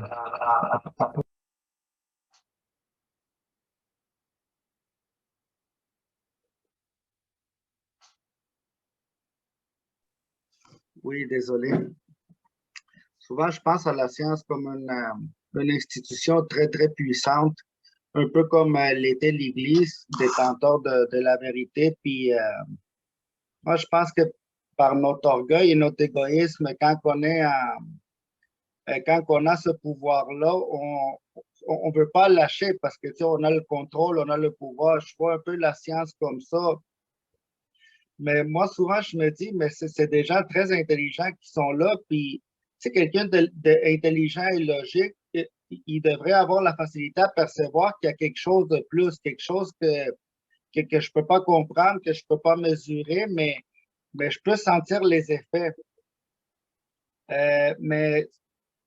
Oui, désolé. Souvent, je pense à la science comme une institution très, très puissante, un peu comme l'était l'Église, détenteur de la vérité. Puis, moi, je pense que par notre orgueil et notre égoïsme, quand on a ce pouvoir-là, on ne veut pas lâcher parce que, tu sais, on a le contrôle, on a le pouvoir. Je vois un peu la science comme ça. Mais moi, souvent, je me dis, mais c'est des gens très intelligents qui sont là. Puis, tu sais, quelqu'un d'intelligent et logique, il devrait avoir la facilité à percevoir qu'il y a quelque chose de plus, quelque chose que je ne peux pas comprendre, que je ne peux pas mesurer, mais je peux sentir les effets. Mais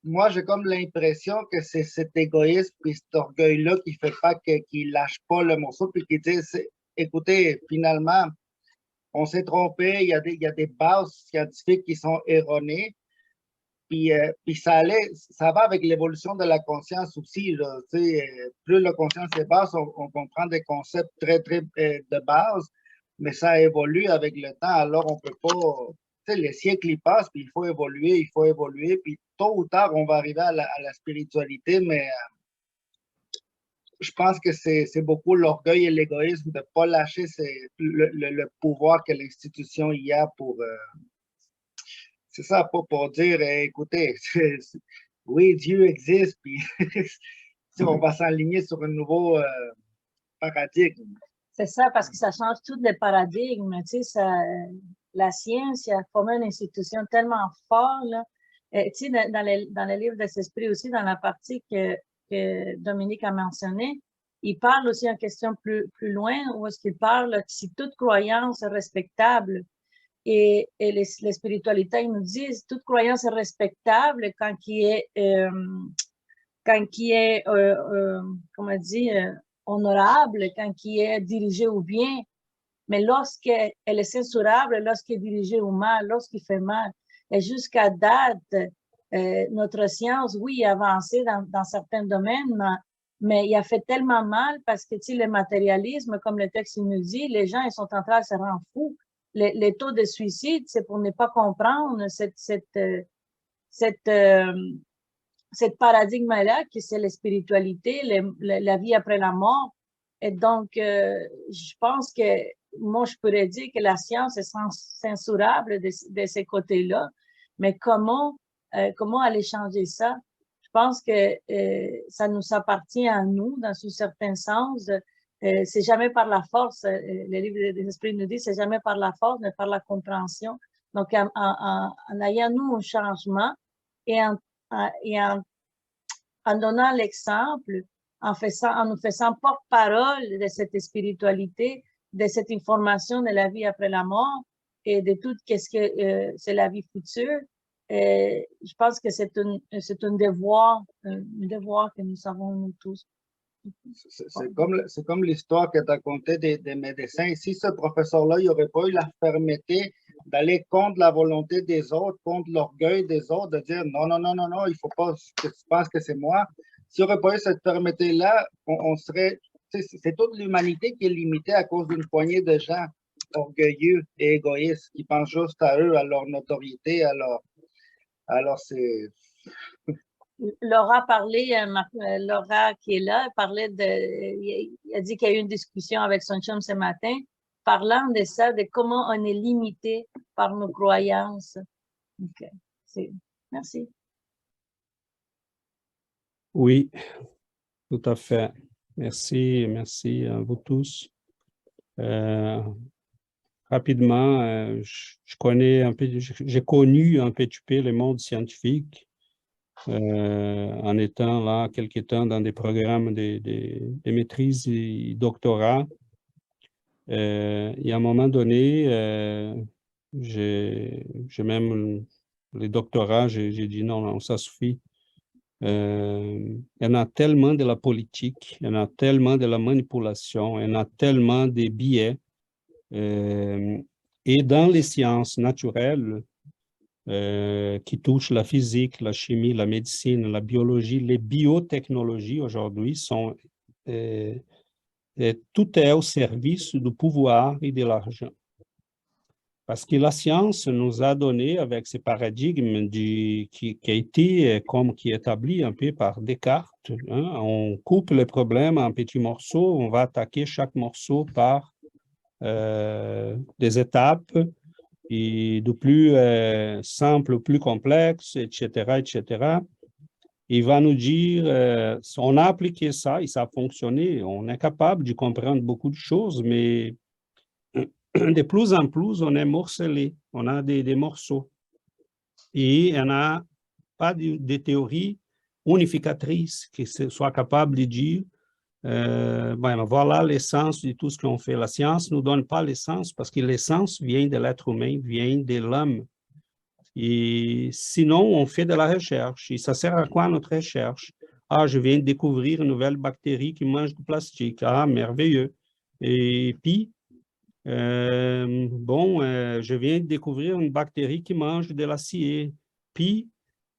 moi, j'ai comme l'impression que c'est cet égoïsme et cet orgueil-là qui ne fait pas qu'il lâche pas le morceau, puis qui dit, écoutez, finalement, on s'est trompé, il y a des bases scientifiques qui sont erronées, puis ça va avec l'évolution de la conscience aussi. Là, plus la conscience est basse, on comprend des concepts très, très de base, mais ça évolue avec le temps, alors on ne peut pas... les siècles y passent, puis il faut évoluer, puis tôt ou tard, on va arriver à la spiritualité, mais je pense que c'est beaucoup l'orgueil et l'égoïsme de ne pas lâcher le pouvoir que l'institution y a pour... c'est ça, pas pour dire, écoutez, oui, Dieu existe, puis on va s'aligner sur un nouveau paradigme. C'est ça, parce que ça change tous les paradigmes. Tu sais, la science a formé une institution tellement forte. Là. Et, tu sais, dans le livre des esprits aussi, dans la partie que Dominique a mentionnée, il parle aussi en question plus loin, où est-ce qu'il parle que si toute croyance est respectable, et les spiritualités nous disent toute croyance est respectable quand qui est comment dire, honorable, quand qui est dirigé au bien, mais lorsqu'elle est censurable, lorsqu'elle est dirigée au mal, lorsqu'il fait mal. Et jusqu'à date, notre science, oui, a avancé dans certains domaines, mais il a fait tellement mal parce que, tu sais, le matérialisme, comme le texte nous dit, les gens, ils sont en train de se rendre fous. Les taux de suicide, c'est pour ne pas comprendre cette paradigme-là, qui c'est la spiritualité, la vie après la mort. Et donc, je pense que moi, je pourrais dire que la science est censurable de ces côtés-là, mais comment aller changer ça? Je pense que ça nous appartient à nous, dans un certain sens. C'est jamais par la force, le livre des esprits nous dit, c'est jamais par la force, mais par la compréhension. Donc, en ayant nous un changement et en donnant l'exemple, en nous faisant porte-parole de cette spiritualité, de cette information de la vie après la mort et de tout ce que c'est la vie future. Je pense que c'est un devoir que nous avons nous tous. C'est comme l'histoire que tu as contée des médecins. Si ce professeur-là, il n'aurait pas eu la fermeté d'aller contre la volonté des autres, contre l'orgueil des autres, de dire non, il ne faut pas que tu penses que c'est moi. S'il n'y aurait pas eu cette fermeté-là, on serait c'est toute l'humanité qui est limitée à cause d'une poignée de gens orgueilleux et égoïstes qui pensent juste à eux, à leur notoriété, alors c'est... Laura parlait, Laura qui est là, il a dit qu'il y a eu une discussion avec son chum ce matin, parlant de ça, de comment on est limité par nos croyances. OK. Merci. Oui, tout à fait. Merci à vous tous. Rapidement, je connais un peu, j'ai connu un petit peu le monde scientifique en étant là quelque temps dans des programmes de maîtrise et doctorat. Et à un moment donné, j'ai même les doctorats, j'ai dit non, ça suffit. Il y en a tellement de la politique, il y en a tellement de la manipulation, il y en a tellement de biais. Et dans les sciences naturelles qui touchent la physique, la chimie, la médecine, la biologie, les biotechnologies aujourd'hui sont... tout est au service du pouvoir et de l'argent. Parce que la science nous a donné, avec ce paradigme qui a été qui est établi un peu par Descartes, hein, on coupe le problème en petits morceaux, on va attaquer chaque morceau par des étapes, et de plus simple au plus complexe, etc., etc. Il va nous dire, on a appliqué ça et ça a fonctionné, on est capable de comprendre beaucoup de choses, mais de plus en plus, on est morcelé, on a des morceaux. Et on n'a pas de théorie unificatrice qui soit capable de dire voilà l'essence de tout ce qu'on fait. La science ne nous donne pas l'essence parce que l'essence vient de l'être humain, vient de l'homme. Et sinon, on fait de la recherche. Et ça sert à quoi notre recherche? Ah, je viens de découvrir une nouvelle bactérie qui mange du plastique. Ah, merveilleux. Et puis, je viens de découvrir une bactérie qui mange de l'acier. Puis,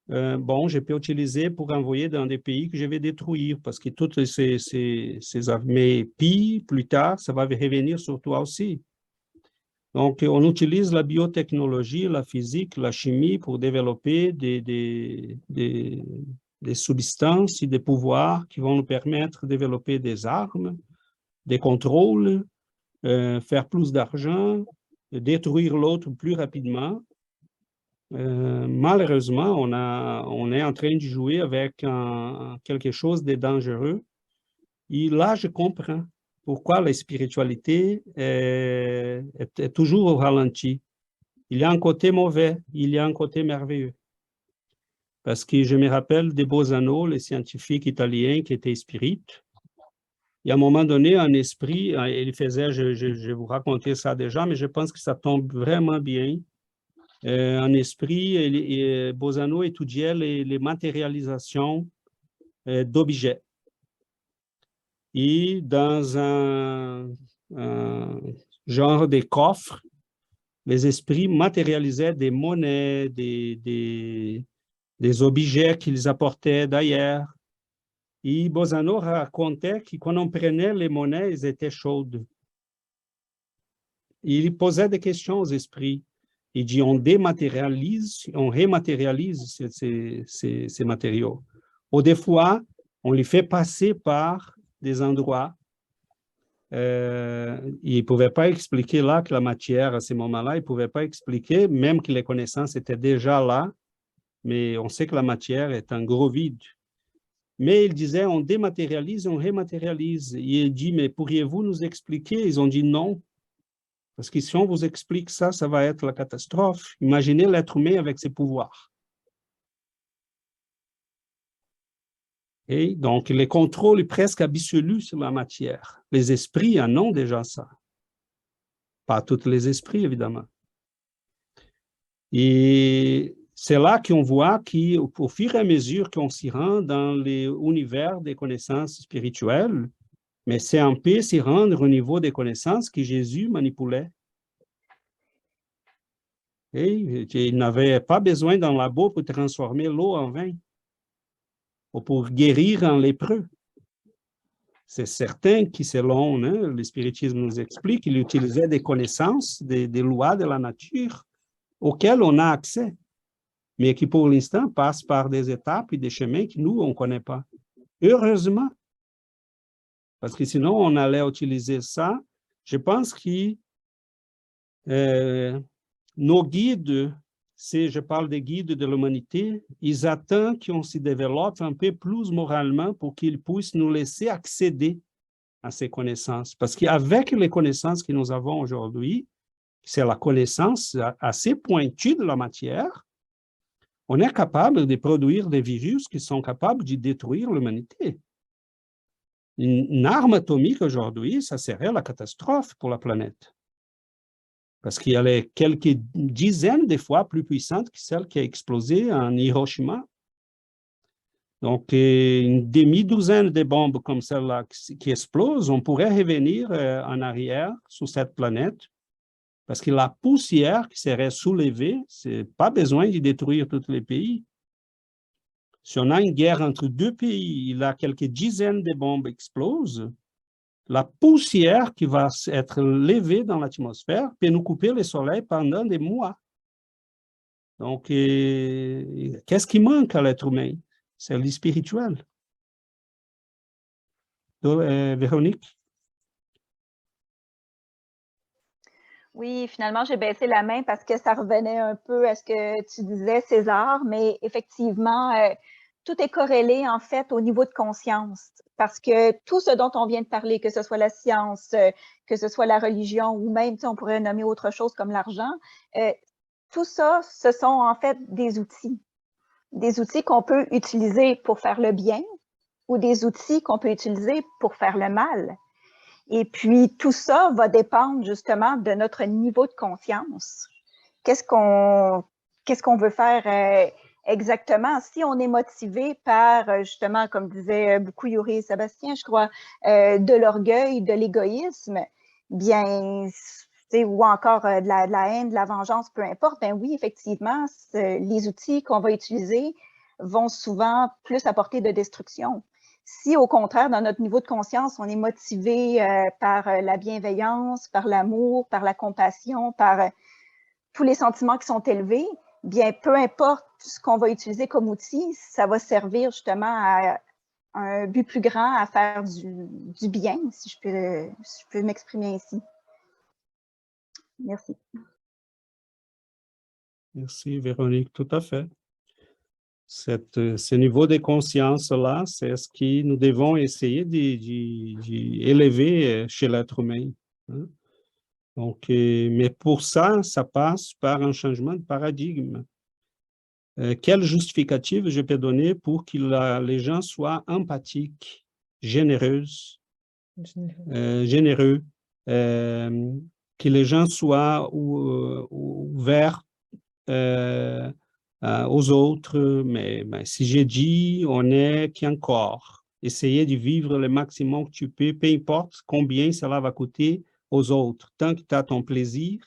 je peux utiliser pour envoyer dans des pays que je vais détruire parce que toutes ces armées, puis plus tard, ça va revenir sur toi aussi. Donc, on utilise la biotechnologie, la physique, la chimie pour développer des substances et des pouvoirs qui vont nous permettre de développer des armes, des contrôles, faire plus d'argent, détruire l'autre plus rapidement. Malheureusement, on est en train de jouer avec quelque chose de dangereux. Et là, je comprends pourquoi la spiritualité est toujours au ralenti. Il y a un côté mauvais, il y a un côté merveilleux. Parce que je me rappelle de Bolzano, le scientifique italien qui était spirite. Et à un moment donné, un esprit, il faisait, je vais vous raconter ça déjà, mais je pense que ça tombe vraiment bien. Un esprit, Bolzano étudiait les matérialisations d'objets. Et dans un genre de coffre, les esprits matérialisaient des monnaies, des objets qu'ils apportaient d'ailleurs. Et Bolzano racontait que quand on prenait les monnaies, elles étaient chaudes. Il posait des questions aux esprits. Il dit, on dématérialise, on rematérialise ces matériaux. Ou des fois, on les fait passer par des endroits. Il ne pouvait pas expliquer là que la matière, à ce moment-là, il ne pouvait pas expliquer, même que les connaissances étaient déjà là, mais on sait que la matière est un gros vide. Mais il disait, on dématérialise, on rematérialise. Il dit, mais pourriez-vous nous expliquer? Ils ont dit non. Parce que si on vous explique ça, ça va être la catastrophe. Imaginez l'être humain avec ses pouvoirs. Et donc, le contrôle est presque absolu sur la matière. Les esprits en ont déjà ça. Pas tous les esprits, évidemment. Et c'est là qu'on voit qu'au fur et à mesure qu'on s'y rend dans l'univers des connaissances spirituelles, mais c'est un peu s'y rendre au niveau des connaissances que Jésus manipulait. Et il n'avait pas besoin d'un labo pour transformer l'eau en vin ou pour guérir un lépreux. c'est certain que selon hein, le spiritisme nous explique, il utilisait des connaissances, des lois de la nature auxquelles on a accès, mais qui pour l'instant passent par des étapes et des chemins que nous, on ne connaît pas. Heureusement, parce que sinon, on allait utiliser ça. Je pense que nos guides, si je parle des guides de l'humanité, ils attendent qu'on se développe un peu plus moralement pour qu'ils puissent nous laisser accéder à ces connaissances. Parce qu'avec les connaissances que nous avons aujourd'hui, c'est la connaissance assez pointue de la matière, on est capable de produire des virus qui sont capables de détruire l'humanité. Une arme atomique aujourd'hui, ça serait la catastrophe pour la planète. Parce qu'elle est quelques dizaines de fois plus puissante que celle qui a explosé en Hiroshima. Donc, une demi-douzaine de bombes comme celle-là qui explosent, on pourrait revenir en arrière sur cette planète, parce que la poussière qui serait soulevée, c'est pas besoin de détruire tous les pays. Si on a une guerre entre deux pays, il y a quelques dizaines de bombes explosent, la poussière qui va être levée dans l'atmosphère peut nous couper le soleil pendant des mois. Donc, qu'est-ce qui manque à l'être humain? C'est le spirituel. Donc, Véronique? Oui, finalement, j'ai baissé la main parce que ça revenait un peu à ce que tu disais, César, mais effectivement, tout est corrélé, en fait, au niveau de conscience, parce que tout ce dont on vient de parler, que ce soit la science, que ce soit la religion, ou même, on pourrait nommer autre chose comme l'argent, tout ça, ce sont en fait des outils qu'on peut utiliser pour faire le bien ou des outils qu'on peut utiliser pour faire le mal. Et puis, tout ça va dépendre justement de notre niveau de conscience. Qu'est-ce qu'on veut faire exactement? Si on est motivé par, justement, comme disait beaucoup Yuri et Sébastien, je crois, de l'orgueil, de l'égoïsme, bien, ou encore de la haine, de la vengeance, peu importe, ben oui, effectivement, les outils qu'on va utiliser vont souvent plus apporter de destruction. Si, au contraire, dans notre niveau de conscience, on est motivé par la bienveillance, par l'amour, par la compassion, par tous les sentiments qui sont élevés, bien, peu importe ce qu'on va utiliser comme outil, ça va servir justement à un but plus grand, à faire du bien, si je peux m'exprimer ainsi. Merci. Merci, Véronique, tout à fait. Ce niveau de conscience-là, c'est ce que nous devons essayer d'élever chez l'être humain. Hein? Donc, mais pour ça, ça passe par un changement de paradigme. Quel justificatif je peux donner pour que les gens soient empathiques, généreux, que les gens soient ouverts aux autres, mais si j'ai dit, on est qu'un corps. Essayez de vivre le maximum que tu peux, peu importe combien cela va coûter aux autres. Tant que tu as ton plaisir,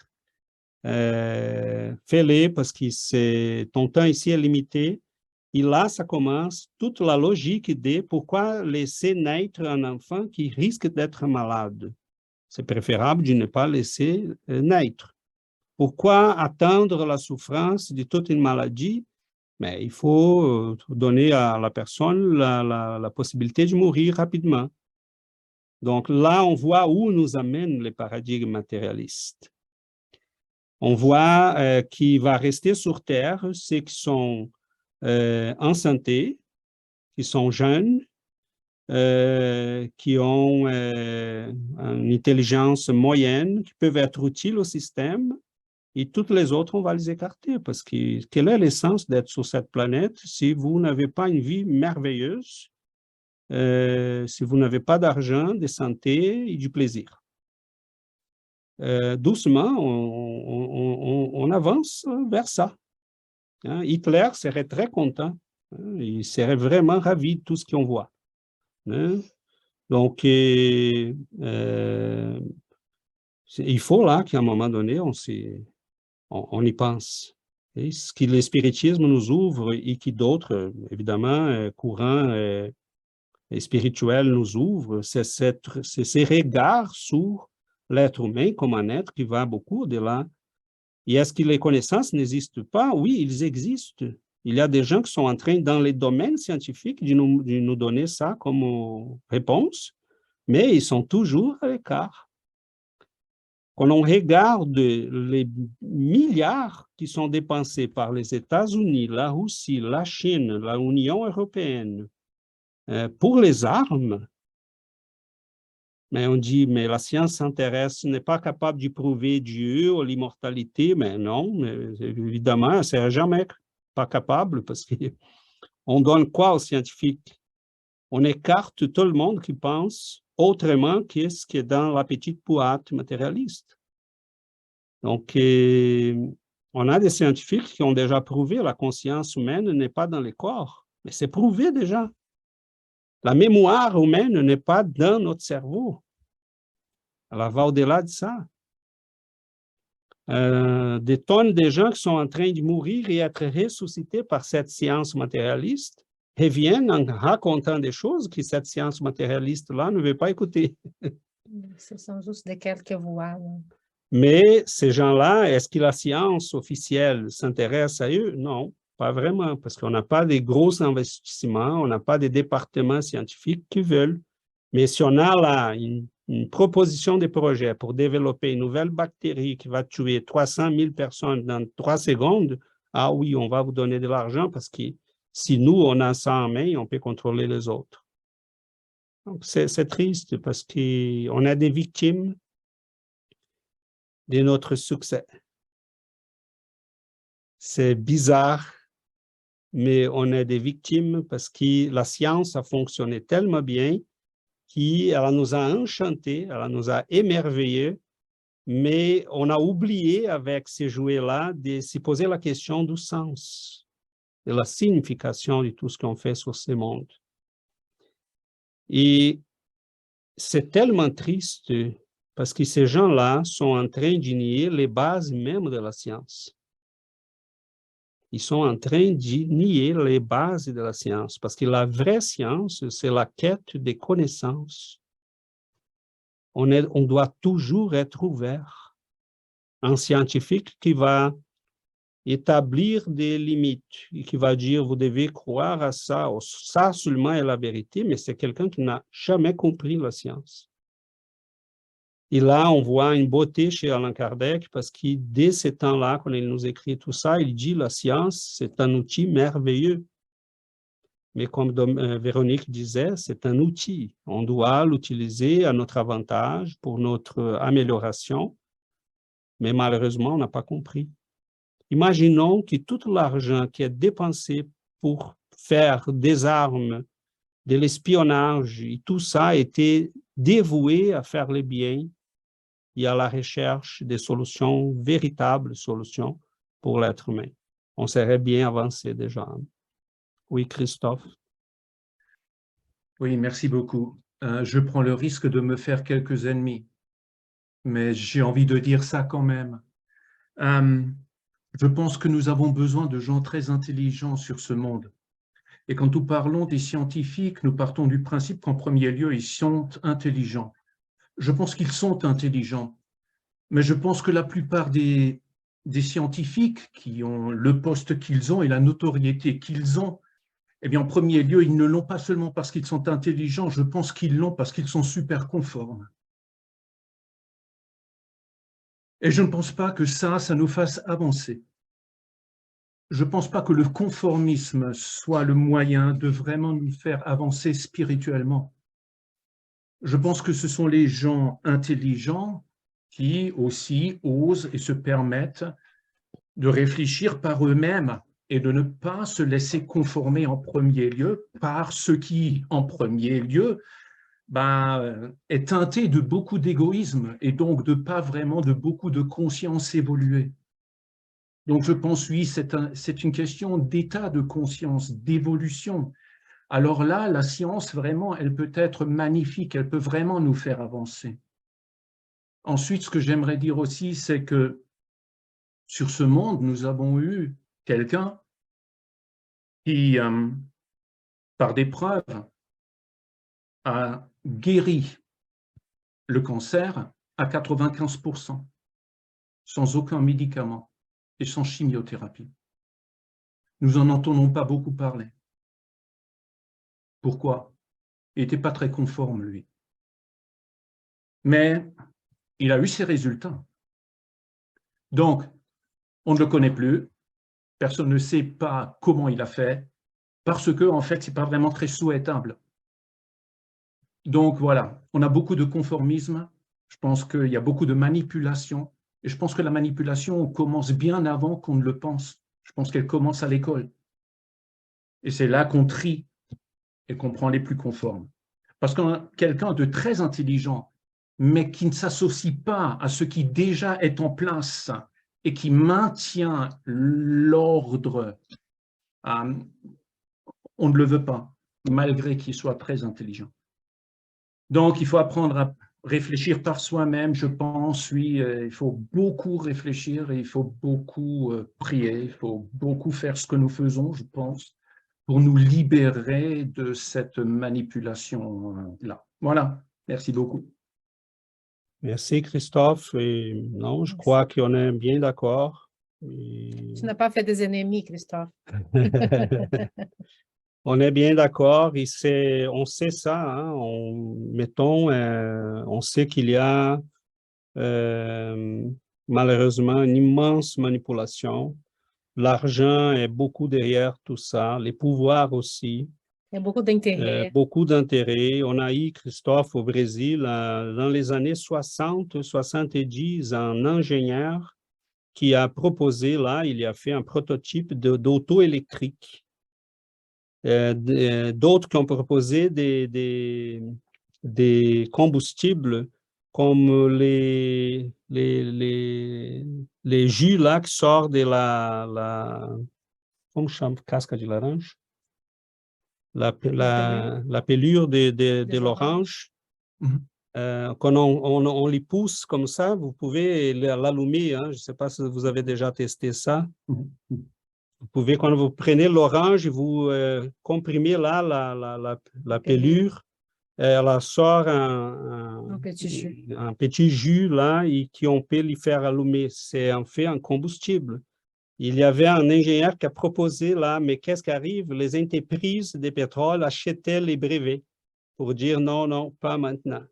fais-le parce que ton temps ici est limité. Et là, ça commence toute la logique de pourquoi laisser naître un enfant qui risque d'être malade. C'est préférable de ne pas laisser naître. Pourquoi attendre la souffrance de toute une maladie? Mais il faut donner à la personne la possibilité de mourir rapidement. Donc là, on voit où nous amènent les paradigmes matérialistes. On voit qu'il va rester sur Terre ceux qui sont en santé, qui sont jeunes, qui ont une intelligence moyenne, qui peuvent être utiles au système, et toutes les autres, on va les écarter, parce que quel est l'essence d'être sur cette planète si vous n'avez pas une vie merveilleuse, si vous n'avez pas d'argent, de santé et du plaisir? Doucement, on avance vers ça. Hein? Hitler serait très content. Hein? Il serait vraiment ravi de tout ce qu'on voit. Hein? Donc, il faut là qu'à un moment donné, on y pense. Et ce que le spiritisme nous ouvre et qui d'autres, évidemment, courants et spirituel nous ouvre, c'est ces regards sur l'être humain comme un être qui va beaucoup au-delà. Et est-ce que les connaissances n'existent pas? Oui, ils existent. Il y a des gens qui sont en train, dans les domaines scientifiques, de nous donner ça comme réponse, mais ils sont toujours à l'écart. Quand on regarde les milliards qui sont dépensés par les États-Unis, la Russie, la Chine, l'Union européenne pour les armes, mais on dit, mais la science s'intéresse, n'est pas capable de prouver Dieu ou l'immortalité, mais non, évidemment, elle ne sera jamais pas capable parce qu'on donne quoi aux scientifiques? On écarte tout le monde qui pense autrement que ce qui est dans la petite boîte matérialiste. Donc, on a des scientifiques qui ont déjà prouvé que la conscience humaine n'est pas dans les corps, mais c'est prouvé déjà. La mémoire humaine n'est pas dans notre cerveau. Elle va au-delà de ça. Des tonnes de gens qui sont en train de mourir et être ressuscités par cette science matérialiste reviennent en racontant des choses que cette science matérialiste-là ne veut pas écouter. Ce sont juste de quelques voix. Mais ces gens-là, est-ce que la science officielle s'intéresse à eux? Non, pas vraiment, parce qu'on n'a pas de gros investissements, on n'a pas de départements scientifiques qui veulent. Mais si on a là une proposition de projet pour développer une nouvelle bactérie qui va tuer 300 000 personnes dans 3 secondes, ah oui, on va vous donner de l'argent parce que si nous, on a ça en main, on peut contrôler les autres. Donc, c'est triste parce qu'on a des victimes de notre succès. C'est bizarre, mais on est des victimes parce que la science a fonctionné tellement bien qu'elle nous a enchantés, elle nous a émerveillés, mais on a oublié avec ces jouets-là de se poser la question du sens, de la signification de tout ce qu'on fait sur ce monde. Et c'est tellement triste parce que ces gens-là sont en train de nier les bases même de la science. Ils sont en train de nier les bases de la science, parce que la vraie science, c'est la quête des connaissances. On doit toujours être ouvert. Un scientifique qui va établir des limites, et qui va dire, vous devez croire à ça, ou ça seulement est la vérité, mais c'est quelqu'un qui n'a jamais compris la science. Et là, on voit une beauté chez Allan Kardec, parce que dès ce temps-là, quand il nous écrit tout ça, il dit la science, c'est un outil merveilleux. Mais comme Véronique disait, c'est un outil. On doit l'utiliser à notre avantage, pour notre amélioration. Mais malheureusement, on n'a pas compris. Imaginons que tout l'argent qui est dépensé pour faire des armes, de l'espionnage, et tout ça a été dévoué à faire le bien et à la recherche des solutions, véritables solutions pour l'être humain. On serait bien avancé déjà. Oui, Christophe. Oui, merci beaucoup. Je prends le risque de me faire quelques ennemis, mais j'ai envie de dire ça quand même. Je pense que nous avons besoin de gens très intelligents sur ce monde. Et quand nous parlons des scientifiques, nous partons du principe qu'en premier lieu, ils sont intelligents. Je pense qu'ils sont intelligents, mais je pense que la plupart des scientifiques qui ont le poste qu'ils ont et la notoriété qu'ils ont, eh bien, en premier lieu, ils ne l'ont pas seulement parce qu'ils sont intelligents, je pense qu'ils l'ont parce qu'ils sont super conformes. Et je ne pense pas que ça nous fasse avancer. Je ne pense pas que le conformisme soit le moyen de vraiment nous faire avancer spirituellement. Je pense que ce sont les gens intelligents qui aussi osent et se permettent de réfléchir par eux-mêmes et de ne pas se laisser conformer en premier lieu par ce qui, en premier lieu, est teinté de beaucoup d'égoïsme et donc de pas vraiment de beaucoup de conscience évoluée. Donc je pense, oui, c'est une question d'état de conscience, d'évolution. Alors là, la science, vraiment, elle peut être magnifique, elle peut vraiment nous faire avancer. Ensuite, ce que j'aimerais dire aussi, c'est que sur ce monde, nous avons eu quelqu'un qui, par des preuves, a guéri le cancer à 95%, sans aucun médicament et sans chimiothérapie. Nous n'en entendons pas beaucoup parler. Pourquoi? Il n'était pas très conforme, lui. Mais il a eu ses résultats. Donc, on ne le connaît plus. Personne ne sait pas comment il a fait, parce que, en fait, ce n'est pas vraiment très souhaitable. Donc, voilà, on a beaucoup de conformisme. Je pense qu'il y a beaucoup de manipulation. Et je pense que la manipulation commence bien avant qu'on ne le pense. Je pense qu'elle commence à l'école. Et c'est là qu'on trie et qu'on prend les plus conformes. Parce qu'on a quelqu'un de très intelligent, mais qui ne s'associe pas à ce qui déjà est en place et qui maintient l'ordre, on ne le veut pas, malgré qu'il soit très intelligent. Donc, il faut apprendre à réfléchir par soi-même, je pense, oui, il faut beaucoup réfléchir et il faut beaucoup prier, il faut beaucoup faire ce que nous faisons, je pense, pour nous libérer de cette manipulation-là. Voilà, merci beaucoup. Merci, Christophe. Et non, je crois qu'on est bien d'accord. Tu n'as pas fait des ennemis, Christophe. On est bien d'accord. On sait ça. Hein, on sait qu'il y a malheureusement une immense manipulation. L'argent est beaucoup derrière tout ça, les pouvoirs aussi. Il y a beaucoup d'intérêt. Beaucoup d'intérêt. On a eu, Christophe, au Brésil, dans les années 60, 70, un ingénieur qui a proposé, là, il a fait un prototype d'auto électrique. D'autres qui ont proposé des combustibles comme les jus là qui sortent de como chama, casca de laranja? La pelure de l'orange. Quand on les pousse comme ça, vous pouvez l'allumer. Hein? Je ne sais pas si vous avez déjà testé ça. Vous pouvez, quand vous prenez l'orange, vous comprimez là la pelure, elle sort un petit jus là et qu'on peut lui faire allumer. C'est en fait un combustible. Il y avait un ingénieur qui a proposé là, mais qu'est-ce qui arrive? Les entreprises de pétrole achetaient les brevets pour dire non, non, pas maintenant.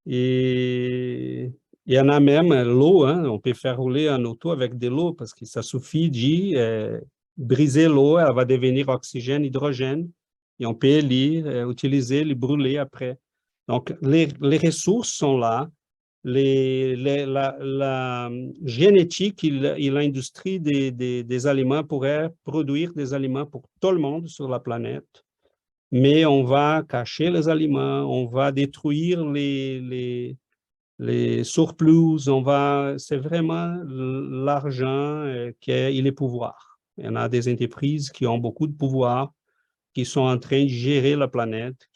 Et il y en a même l'eau, hein, on peut faire rouler un auto avec de l'eau parce que ça suffit de briser l'eau, elle va devenir oxygène, hydrogène, et on peut utiliser, les brûler après. Donc, les ressources sont là. La génétique et l'industrie des aliments pourraient produire des aliments pour tout le monde sur la planète, mais on va cacher les aliments, on va détruire les surplus, c'est vraiment l'argent et les pouvoirs. Il y en a des entreprises qui ont beaucoup de pouvoir, qui sont en train de gérer la planète,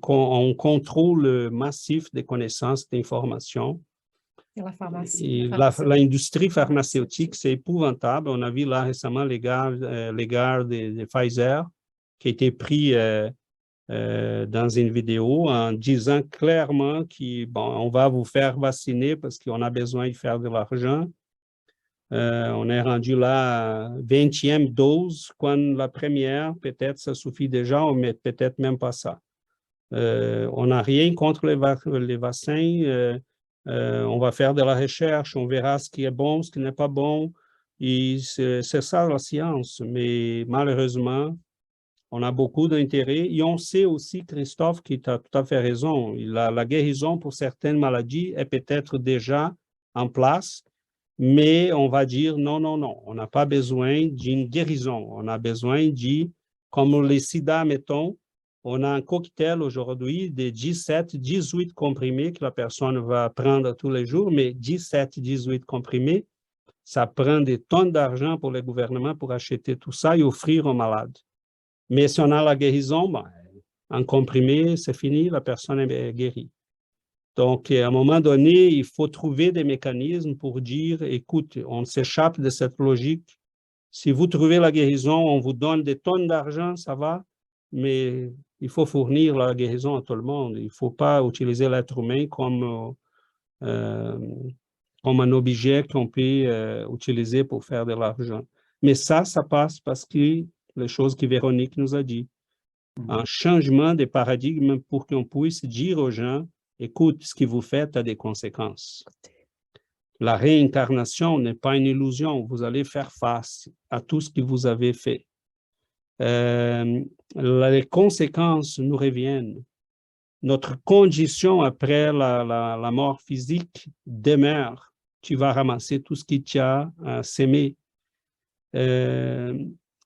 on contrôle massif des connaissances, d'informations. Et l'industrie pharmaceutique, c'est épouvantable. On a vu là récemment les gars de Pfizer qui étaient pris dans une vidéo en disant clairement qu'on va vous faire vacciner parce qu'on a besoin de faire de l'argent. On est rendu là à 20e dose, quand la première, peut-être ça suffit déjà, mais peut-être même pas ça. On n'a rien contre les vaccins, on va faire de la recherche, on verra ce qui est bon, ce qui n'est pas bon, et c'est ça la science, mais malheureusement, on a beaucoup d'intérêt, et on sait aussi, Christophe, qui a tout à fait raison, la guérison pour certaines maladies est peut-être déjà en place, mais on va dire non, non, non, on n'a pas besoin d'une guérison, on a besoin comme les sida, mettons, on a un cocktail aujourd'hui de 17, 18 comprimés que la personne va prendre tous les jours, mais 17, 18 comprimés, ça prend des tonnes d'argent pour les gouvernements pour acheter tout ça et offrir aux malades. Mais si on a la guérison, un comprimé, c'est fini, la personne est guérie. Donc, à un moment donné, il faut trouver des mécanismes pour dire, écoute, on s'échappe de cette logique. Si vous trouvez la guérison, on vous donne des tonnes d'argent, ça va, mais Il faut fournir la guérison à tout le monde. Il ne faut pas utiliser l'être humain comme un objet qu'on peut utiliser pour faire de l'argent. Mais ça passe parce que les choses que Véronique nous a dit. Un changement de paradigme pour qu'on puisse dire aux gens, écoute, ce que vous faites a des conséquences. La réincarnation n'est pas une illusion. Vous allez faire face à tout ce que vous avez fait. Les conséquences nous reviennent. Notre condition après la mort physique demeure. Tu vas ramasser tout ce que tu as sémé.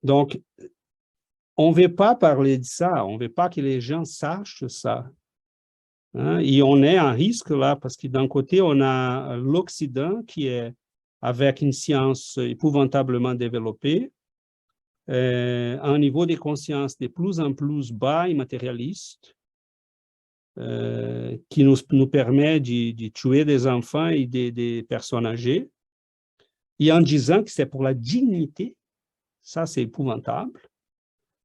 Donc, on ne veut pas parler de ça. On ne veut pas que les gens sachent ça. Hein? Et on est en risque là, parce que d'un côté, on a l'Occident qui est avec une science épouvantablement développée, un niveau de conscience de plus en plus bas et matérialiste, qui nous permet de tuer des enfants et des personnes âgées, et en disant que c'est pour la dignité, ça c'est épouvantable.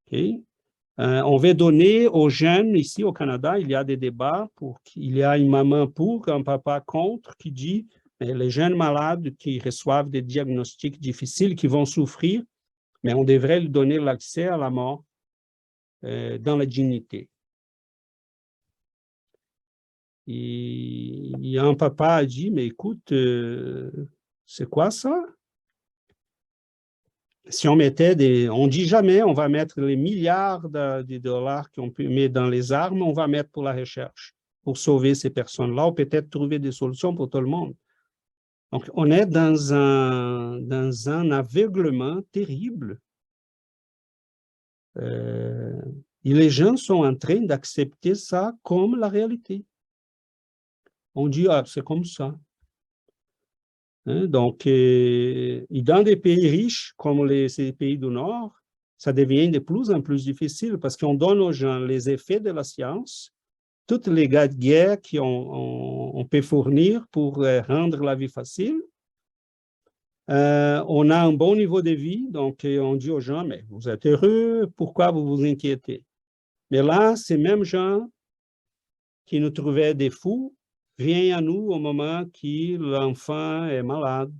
Okay? On veut donner aux jeunes, ici au Canada, il y a des débats, il y a une maman pour, un papa contre, qui dit les jeunes malades qui reçoivent des diagnostics difficiles, qui vont souffrir, mais on devrait leur donner l'accès à la mort dans la dignité. Et un papa a dit, mais écoute, c'est quoi ça? Si on mettait on dit jamais, on va mettre les milliards de dollars qu'on peut mettre dans les armes, on va mettre pour la recherche, pour sauver ces personnes-là, ou peut-être trouver des solutions pour tout le monde. Donc, on est dans un aveuglement terrible. Et les gens sont en train d'accepter ça comme la réalité. On dit, ah, c'est comme ça. Hein? Donc, et dans des pays riches comme ces pays du Nord, ça devient de plus en plus difficile parce qu'on donne aux gens les effets de la science, toutes les guerres qu'on peut fournir pour rendre la vie facile. On a un bon niveau de vie, donc on dit aux gens, mais vous êtes heureux, pourquoi vous vous inquiétez? Mais là, ces mêmes gens qui nous trouvaient des fous viennent à nous au moment où l'enfant est malade,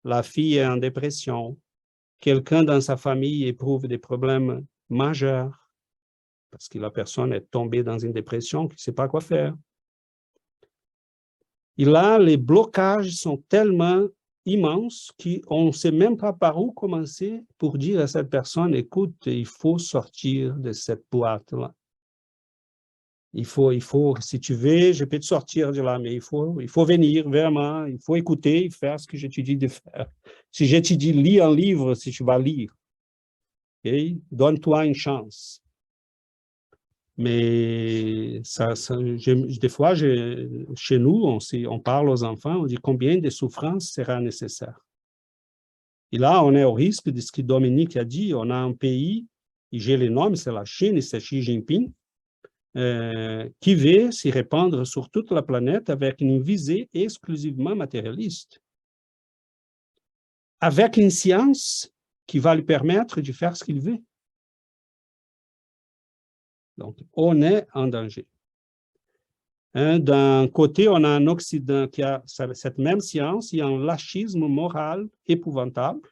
la fille est en dépression, quelqu'un dans sa famille éprouve des problèmes majeurs parce que la personne est tombée dans une dépression, qui ne sait pas quoi faire. Et là, les blocages sont tellement immenses qu'on ne sait même pas par où commencer pour dire à cette personne, écoute, il faut sortir de cette boîte-là. Il faut, si tu veux, je peux te sortir de là, mais il faut venir vraiment, il faut écouter et faire ce que je te dis de faire. Si je te dis, lis un livre, si tu vas lire, okay? Donne-toi une chance. Mais des fois, chez nous, on parle aux enfants, on dit combien de souffrances sera nécessaire. Et là, on est au risque de ce que Dominique a dit, on a un pays, et j'ai les noms, c'est la Chine et c'est Xi Jinping, qui veut s'y répandre sur toute la planète avec une visée exclusivement matérialiste. Avec une science qui va lui permettre de faire ce qu'il veut. Donc, on est en danger. D'un côté, on a un Occident qui a cette même science, il y a un lâchisme moral épouvantable,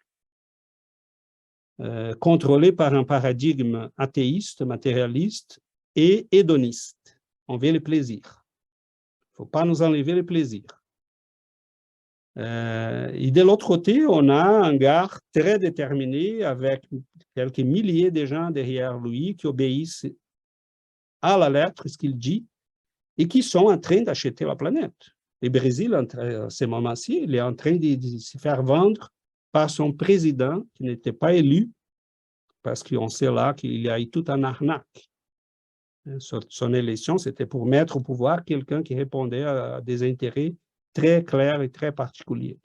contrôlé par un paradigme athéiste, matérialiste et hédoniste. On veut le plaisir. Il ne faut pas nous enlever le plaisir. Et de l'autre côté, on a un gars très déterminé avec quelques milliers de gens derrière lui qui obéissent à la lettre ce qu'il dit et qui sont en train d'acheter la planète. Le Brésil, à ce moment-ci, il est en train de se faire vendre par son président qui n'était pas élu parce qu'on sait là qu'il y a eu tout un arnaque. Son élection, c'était pour mettre au pouvoir quelqu'un qui répondait à des intérêts très clairs et très particuliers.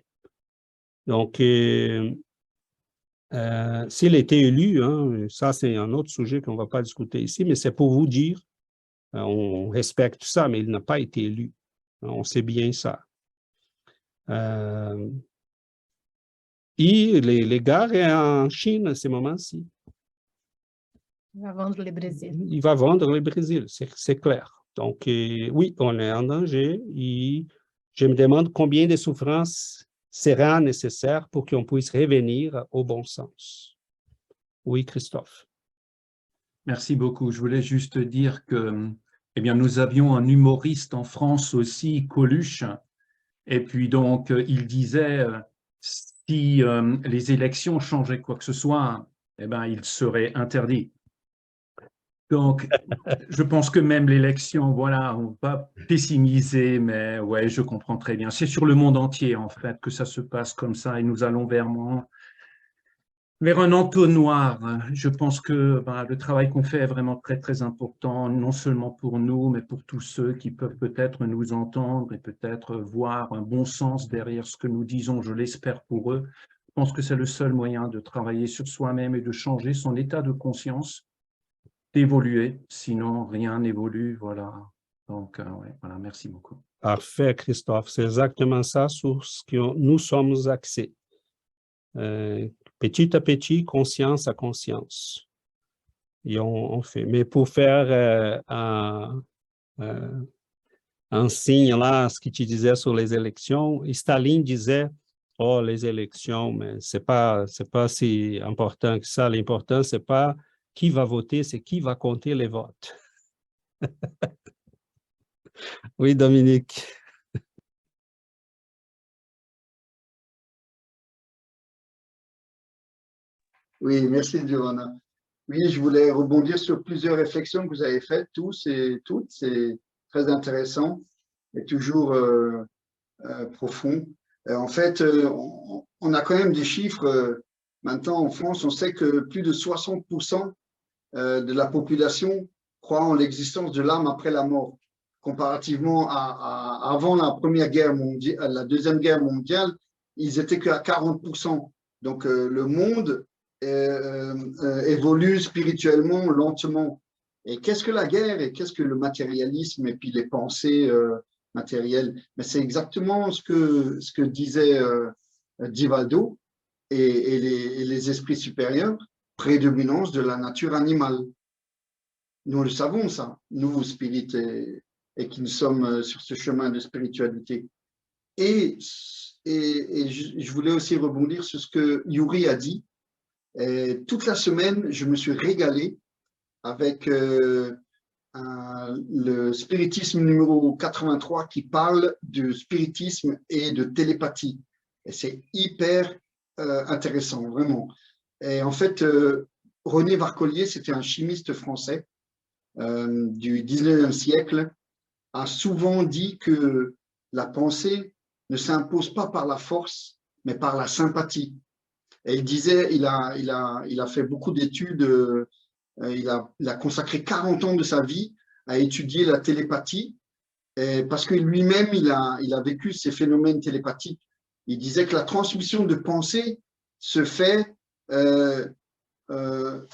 Donc, s'il était élu, hein, ça c'est un autre sujet qu'on ne va pas discuter ici, mais c'est pour vous dire, on respecte ça, mais il n'a pas été élu. On sait bien ça. Et les gars sont en Chine à ce moment-ci. Il va vendre le Brésil. Il va vendre le Brésil, c'est clair. Donc, oui, on est en danger. Et je me demande combien de souffrances sera nécessaire pour qu'on puisse revenir au bon sens. Oui, Christophe. Merci beaucoup. Je voulais juste dire que, eh bien, nous avions un humoriste en France aussi, Coluche, et puis donc il disait si les élections changeaient quoi que ce soit, eh ben, il serait interdit. Donc, je pense que même l'élection, voilà, on ne va pas pessimiser, mais ouais, je comprends très bien. C'est sur le monde entier, en fait, que ça se passe comme ça et nous allons vers un entonnoir. Je pense que le travail qu'on fait est vraiment très, très important, non seulement pour nous, mais pour tous ceux qui peuvent peut-être nous entendre et peut-être voir un bon sens derrière ce que nous disons, je l'espère pour eux. Je pense que c'est le seul moyen de travailler sur soi-même et de changer son état de conscience, d'évoluer, sinon rien n'évolue, voilà. Donc, ouais, voilà, merci beaucoup. Parfait, Christophe. C'est exactement ça sur ce que nous sommes axés. Petit à petit, conscience à conscience. Et on fait. Mais pour faire un signe là, ce que tu disais sur les élections, Staline disait, oh, les élections, mais c'est pas si important que ça. L'important, c'est pas qui va voter, c'est qui va compter les votes. Oui, Dominique. Oui, merci, Giovanna. Oui, je voulais rebondir sur plusieurs réflexions que vous avez faites, tous et toutes. C'est très intéressant et toujours profond. En fait, on a quand même des chiffres. Maintenant, en France, on sait que plus de 60% de la population croit en l'existence de l'âme après la mort, comparativement à avant la Première Guerre mondiale, la Deuxième Guerre mondiale, ils étaient qu'à 40%. Donc, le monde évolue spirituellement lentement. Et qu'est-ce que la guerre et qu'est-ce que le matérialisme et puis les pensées matérielles? Mais c'est exactement ce que disait Divaldo et les esprits supérieurs, prédominance de la nature animale. Nous le savons, ça, nous, spirites, et qui nous sommes sur ce chemin de spiritualité. Et je voulais aussi rebondir sur ce que Yuri a dit. Toute la semaine, je me suis régalé avec le spiritisme numéro 83 qui parle de spiritisme et de télépathie. Et c'est hyper intéressant, vraiment. Et en fait, René Varcollier, c'était un chimiste français du 19e siècle, a souvent dit que la pensée ne s'impose pas par la force, mais par la sympathie. Et il disait, il a fait beaucoup d'études, il a consacré 40 ans de sa vie à étudier la télépathie, parce que lui-même, il a vécu ces phénomènes télépathiques. Il disait que la transmission de pensée se fait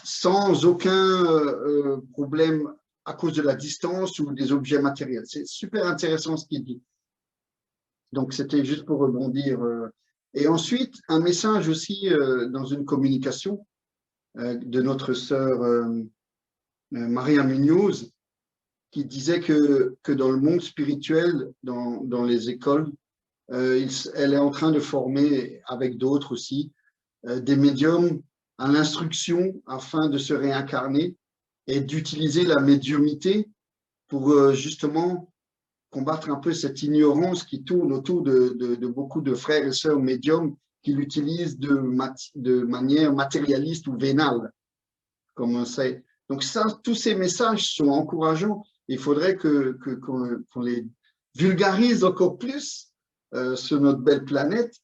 sans aucun problème à cause de la distance ou des objets matériels. C'est super intéressant ce qu'il dit. Donc, c'était juste pour rebondir. Et ensuite, un message aussi dans une communication de notre sœur Maria Munoz, qui disait que dans le monde spirituel, dans les écoles, elle est en train de former, avec d'autres aussi, des médiums à l'instruction afin de se réincarner et d'utiliser la médiumnité pour justement combattre un peu cette ignorance qui tourne autour de beaucoup de frères et sœurs médiums qui l'utilisent de manière matérialiste ou vénale, comme on sait. Donc ça, tous ces messages sont encourageants. Il faudrait qu'on les vulgarise encore plus sur notre belle planète.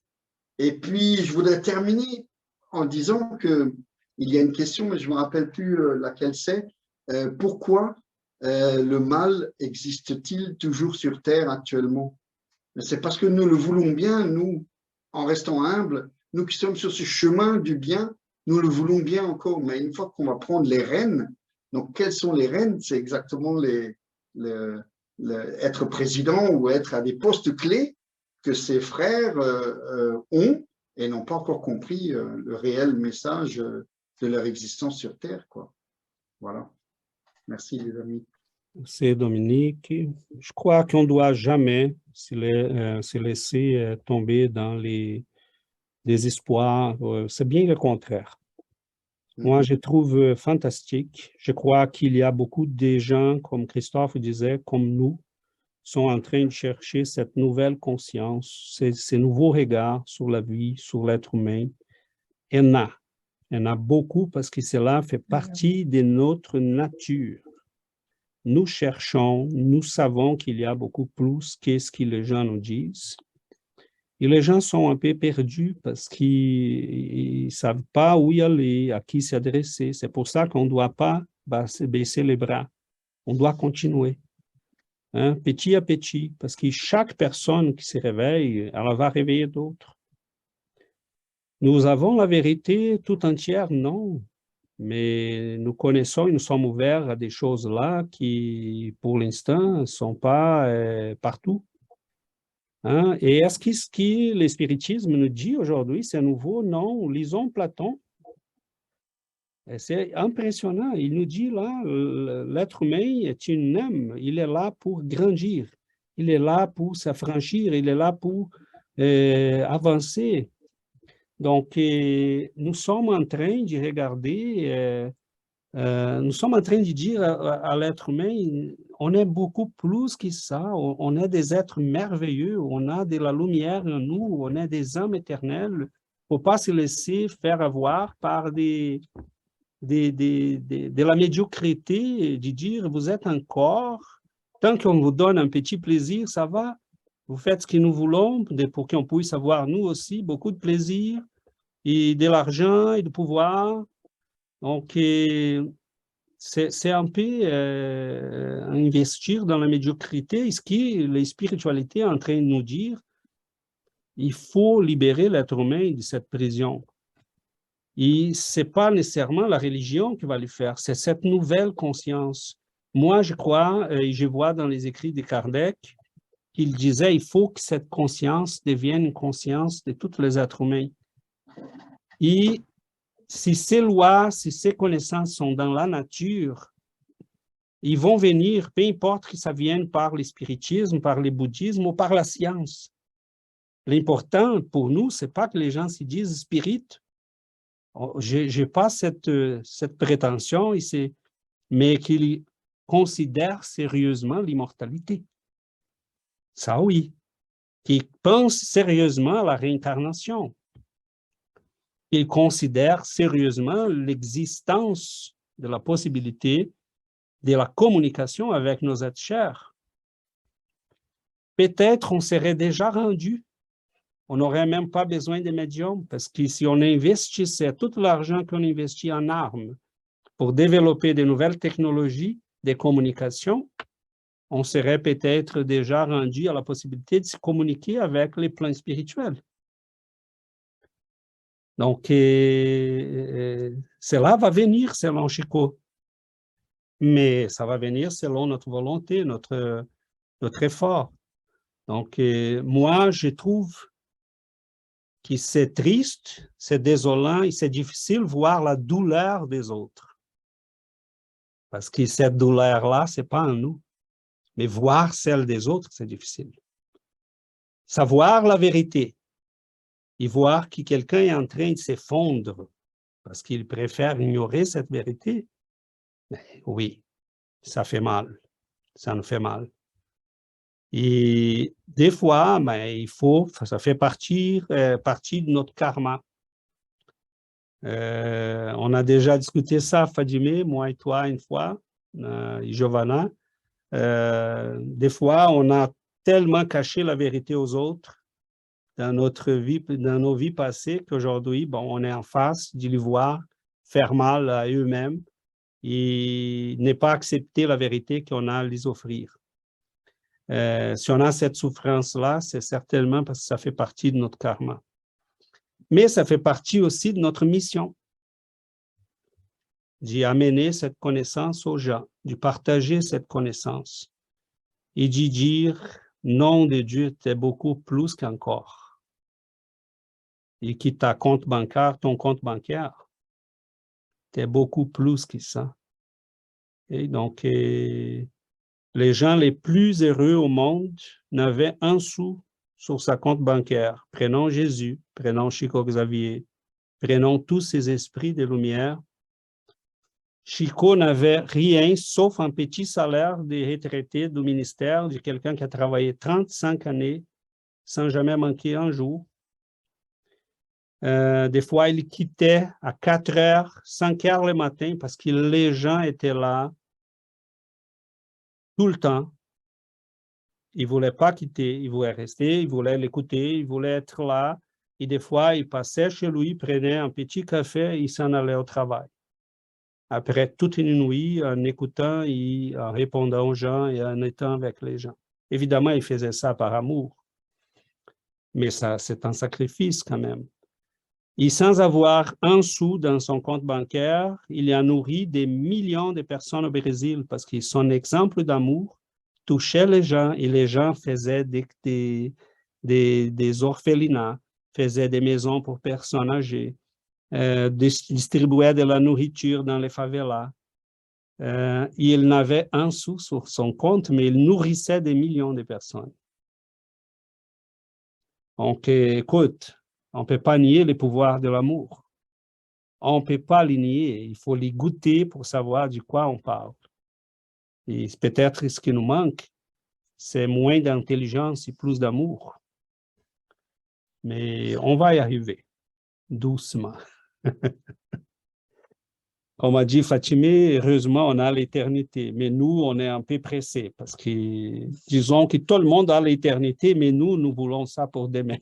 Et puis, je voudrais terminer en disant qu'il y a une question, mais je ne me rappelle plus laquelle c'est. Pourquoi le mal existe-t-il toujours sur Terre actuellement? C'est parce que nous le voulons bien, nous, en restant humbles, nous qui sommes sur ce chemin du bien, nous le voulons bien encore. Mais une fois qu'on va prendre les rênes, donc quelles sont les rênes? C'est exactement être président ou être à des postes clés que ces frères ont et n'ont pas encore compris le réel message de leur existence sur Terre, quoi. Voilà. Merci, les amis. C'est Dominique. Je crois qu'on ne doit jamais se laisser tomber dans les désespoirs. C'est bien le contraire. Moi, je trouve fantastique. Je crois qu'il y a beaucoup de gens, comme Christophe disait, comme nous, sont en train de chercher cette nouvelle conscience, ces nouveaux regards sur la vie, sur l'être humain. Il y en a beaucoup parce que cela fait partie de notre nature. Nous cherchons, nous savons qu'il y a beaucoup plus que ce que les gens nous disent. Et les gens sont un peu perdus parce qu'ils ne savent pas où y aller, à qui s'adresser. C'est pour ça qu'on ne doit pas baisser les bras. On doit continuer, hein, petit à petit, parce que chaque personne qui se réveille, elle va réveiller d'autres. Nous avons la vérité tout entière, non. Mais nous connaissons et nous sommes ouverts à des choses là qui, pour l'instant, ne sont pas partout. Hein? Et est-ce que ce que le spiritisme nous dit aujourd'hui, c'est nouveau? Non, lisons Platon. C'est impressionnant. Il nous dit là, l'être humain est une âme. Il est là pour grandir. Il est là pour s'affranchir. Il est là pour avancer. Donc, nous sommes en train de regarder, nous sommes en train de dire à l'être humain, on est beaucoup plus que ça, on est des êtres merveilleux, on a de la lumière en nous, on est des âmes éternelles. Il ne faut pas se laisser faire avoir par de la médiocrité, de dire, vous êtes un corps, tant qu'on vous donne un petit plaisir, ça va. Vous faites ce que nous voulons pour qu'on puisse avoir, nous aussi, beaucoup de plaisir, et de l'argent et du pouvoir. Donc, c'est un peu investir dans la médiocrité. Ce que la spiritualité est en train de nous dire, il faut libérer l'être humain de cette prison. Et ce n'est pas nécessairement la religion qui va le faire, c'est cette nouvelle conscience. Moi, je crois, et je vois dans les écrits de Kardec, qu'il disait il faut que cette conscience devienne une conscience de tous les êtres humains. Et si ces lois, si ces connaissances sont dans la nature, ils vont venir, peu importe que ça vienne par le spiritisme, par le bouddhisme ou par la science. L'important pour nous, ce n'est pas que les gens se disent spirit. Je n'ai pas cette prétention, mais qu'ils considèrent sérieusement l'immortalité. Ça, oui. Qu'ils pensent sérieusement à la réincarnation. Ils considèrent sérieusement l'existence de la possibilité de la communication avec nos êtres chers. Peut-être on serait déjà rendu. On n'aurait même pas besoin de médiums, parce que si on investissait tout l'argent qu'on investit en armes pour développer de nouvelles technologies de communication, on serait peut-être déjà rendu à la possibilité de se communiquer avec les plans spirituels. Donc, cela va venir selon Chico. Mais ça va venir selon notre volonté, notre effort. Donc, moi, je trouve que c'est triste, c'est désolant et c'est difficile de voir la douleur des autres. Parce que cette douleur-là, ce n'est pas en nous. Mais voir celle des autres, c'est difficile. Savoir la vérité et voir que quelqu'un est en train de s'effondrer parce qu'il préfère ignorer cette vérité, oui, ça fait mal. Ça nous fait mal. Et des fois, ça fait partie de notre karma. On a déjà discuté ça, Fadimé, moi et toi, une fois, et Giovanna. Des fois, on a tellement caché la vérité aux autres dans nos vies passées qu'aujourd'hui, on est en face de les voir faire mal à eux-mêmes et ne pas accepter la vérité qu'on a à les offrir. Si on a cette souffrance-là, c'est certainement parce que ça fait partie de notre karma. Mais ça fait partie aussi de notre mission, d'y amener cette connaissance aux gens, de partager cette connaissance et d'y dire, nom de Dieu, tu es beaucoup plus qu'encore. Et qui ton compte bancaire, tu es beaucoup plus que ça. Et donc, les gens les plus heureux au monde n'avaient un sou sur sa compte bancaire. Prenons Jésus, prenons Chico Xavier, prenons tous ces esprits de lumière. Chico n'avait rien sauf un petit salaire de retraité du ministère, de quelqu'un qui a travaillé 35 années sans jamais manquer un jour. Des fois, il quittait à 4 heures, 5 heures le matin parce que les gens étaient là tout le temps. Il ne voulait pas quitter, il voulait rester, il voulait l'écouter, il voulait être là. Et des fois, il passait chez lui, prenait un petit café et il s'en allait au travail. Après toute une nuit, en écoutant et en répondant aux gens et en étant avec les gens. Évidemment, il faisait ça par amour. Mais ça, c'est un sacrifice quand même. Et sans avoir un sou dans son compte bancaire, il a nourri des millions de personnes au Brésil parce que son exemple d'amour touchait les gens et les gens faisaient des orphelinats, faisaient des maisons pour personnes âgées, distribuaient de la nourriture dans les favelas. Il n'avait un sou sur son compte, mais il nourrissait des millions de personnes. Donc, écoute, on ne peut pas nier le pouvoir de l'amour. On ne peut pas les nier. Il faut les goûter pour savoir de quoi on parle. Et peut-être ce qui nous manque, c'est moins d'intelligence et plus d'amour. Mais on va y arriver, doucement. On m'a dit, Fatimé, heureusement, on a l'éternité. Mais nous, on est un peu pressés parce que, disons que tout le monde a l'éternité, mais nous voulons ça pour demain.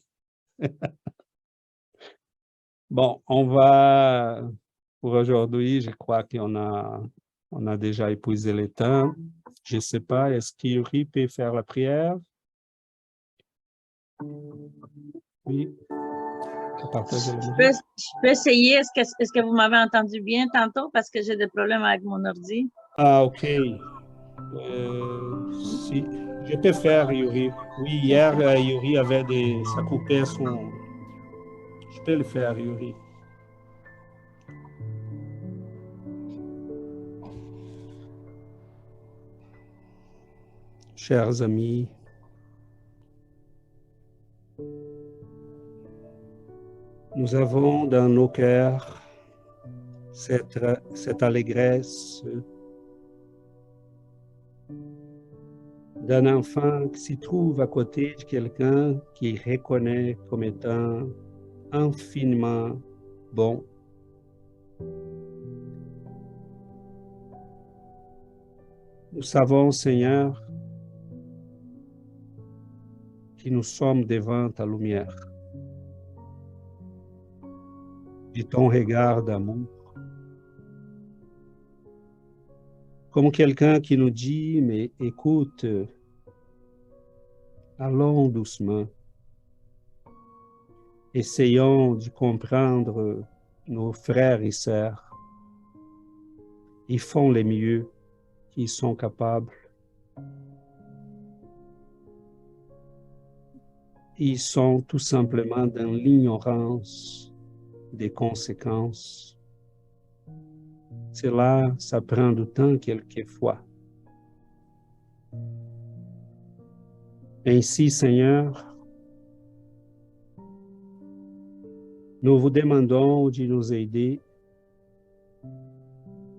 Bon, on va, pour aujourd'hui, je crois qu'on a déjà épuisé le temps. Je ne sais pas, est-ce qu'Yuri peut faire la prière? Oui. Je peux essayer. Est-ce que vous m'avez entendu bien tantôt parce que j'ai des problèmes avec mon ordi? Ah, OK. Si, je peux faire, Yuri. Oui, hier, Yuri avait ça coupait son... Je peux le faire, Yuri. Chers amis, nous avons dans nos cœurs cette allégresse d'un enfant qui s'y trouve à côté de quelqu'un qui reconnaît comme étant infiniment bon. Nous savons, Seigneur, que nous sommes devant ta lumière, de ton regard d'amour. Comme quelqu'un qui nous dit, mais écoute, allons doucement. Essayons de comprendre nos frères et sœurs. Ils font le mieux qu'ils sont capables. Ils sont tout simplement dans l'ignorance des conséquences. Cela, ça prend du temps quelquefois. Ainsi, Seigneur, nous vous demandons de nous aider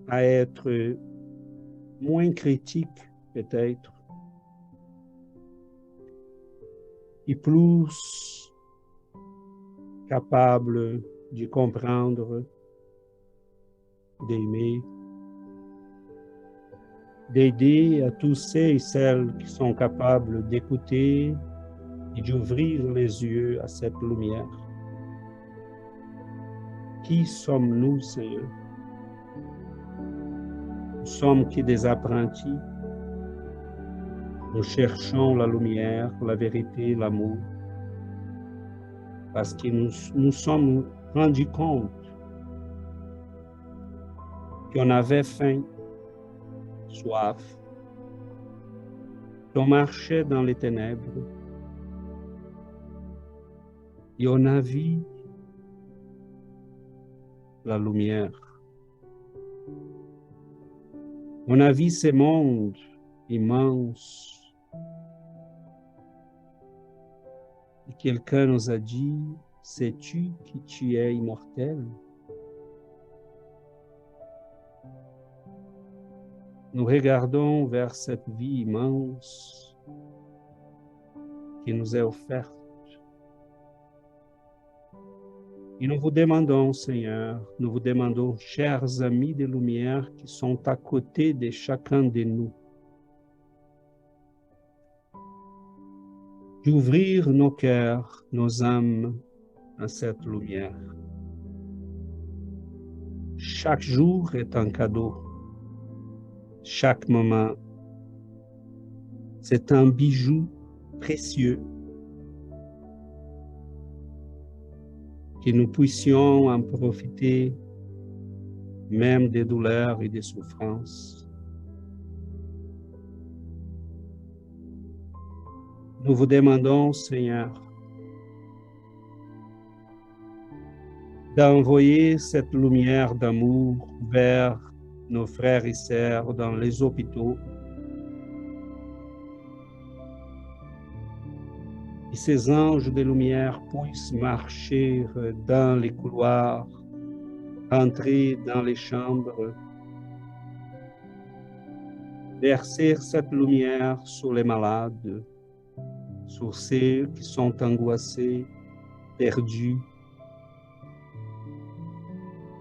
à être moins critiques, peut-être, et plus capables de comprendre, d'aimer, d'aider à tous ceux et celles qui sont capables d'écouter et d'ouvrir les yeux à cette lumière. Qui sommes-nous, Seigneur? Nous sommes que des apprentis. Nous cherchons la lumière, la vérité, l'amour, parce que nous sommes rendus compte qu'on avait faim, soif, qu'on marchait dans les ténèbres, et on a vu la lumière. On a vu ces mondes immenses. Et quelqu'un nous a dit, sais-tu que tu es immortel? Nous regardons vers cette vie immense qui nous est offerte. Et nous vous demandons, Seigneur, nous vous demandons, chers amis de lumière qui sont à côté de chacun de nous, d'ouvrir nos cœurs, nos âmes à cette lumière. Chaque jour est un cadeau. Chaque moment, c'est un bijou précieux que nous puissions en profiter, même des douleurs et des souffrances. Nous vous demandons, Seigneur, d'envoyer cette lumière d'amour vers nos frères et sœurs dans les hôpitaux. Et ces anges de lumière puissent marcher dans les couloirs, entrer dans les chambres, verser cette lumière sur les malades, sur ceux qui sont angoissés, perdus,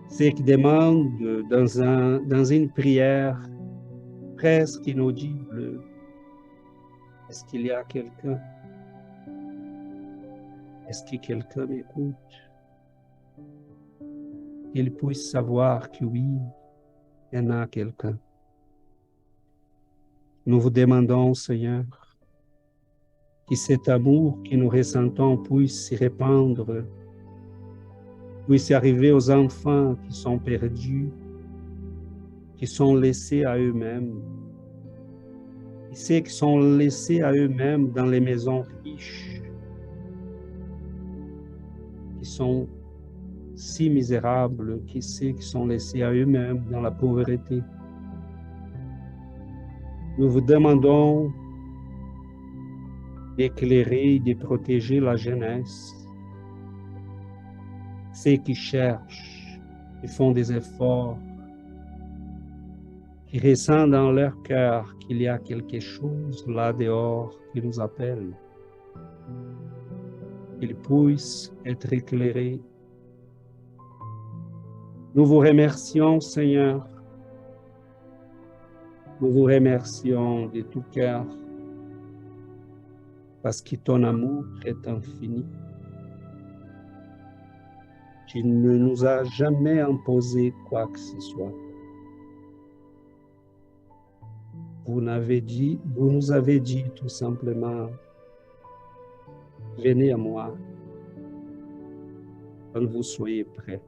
ceux qui demandent dans une prière presque inaudible, est-ce qu'il y a quelqu'un? Est-ce que quelqu'un m'écoute? Qu'il puisse savoir que oui, il y en a quelqu'un. Nous vous demandons, Seigneur, que cet amour que nous ressentons puisse s'y répandre, puisse arriver aux enfants qui sont perdus, qui sont laissés à eux-mêmes, et ceux qui sont laissés à eux-mêmes dans les maisons riches, qui sont si misérables, qui sont laissés à eux-mêmes dans la pauvreté. Nous vous demandons d'éclairer et de protéger la jeunesse, ceux qui cherchent, qui font des efforts, qui ressentent dans leur cœur qu'il y a quelque chose là dehors qui nous appelle. Qu'ils puissent être éclairés. Nous vous remercions, Seigneur. Nous vous remercions de tout cœur parce que ton amour est infini. Tu ne nous as jamais imposé quoi que ce soit. Vous nous avez dit tout simplement, venez à moi quand vous soyez prêts.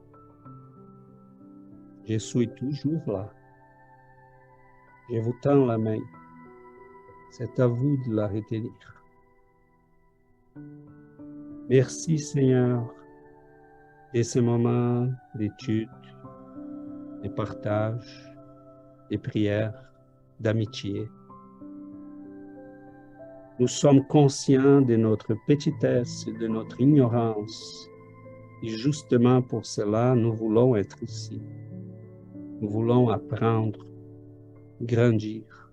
Je suis toujours là. Je vous tends la main. C'est à vous de la retenir. Merci, Seigneur, de ce moment d'étude, de partage, de prière, d'amitié. Nous sommes conscients de notre petitesse et de notre ignorance. Et justement pour cela, nous voulons être ici. Nous voulons apprendre, grandir,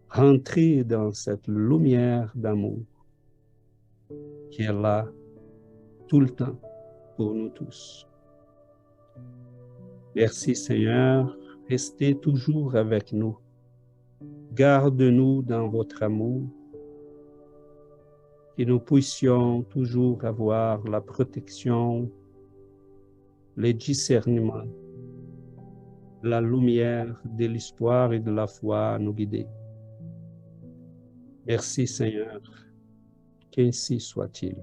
rentrer dans cette lumière d'amour qui est là tout le temps pour nous tous. Merci Seigneur, restez toujours avec nous. Garde-nous dans votre amour, que nous puissions toujours avoir la protection, le discernement, la lumière de l'espoir et de la foi à nous guider. Merci Seigneur, qu'ainsi soit-il.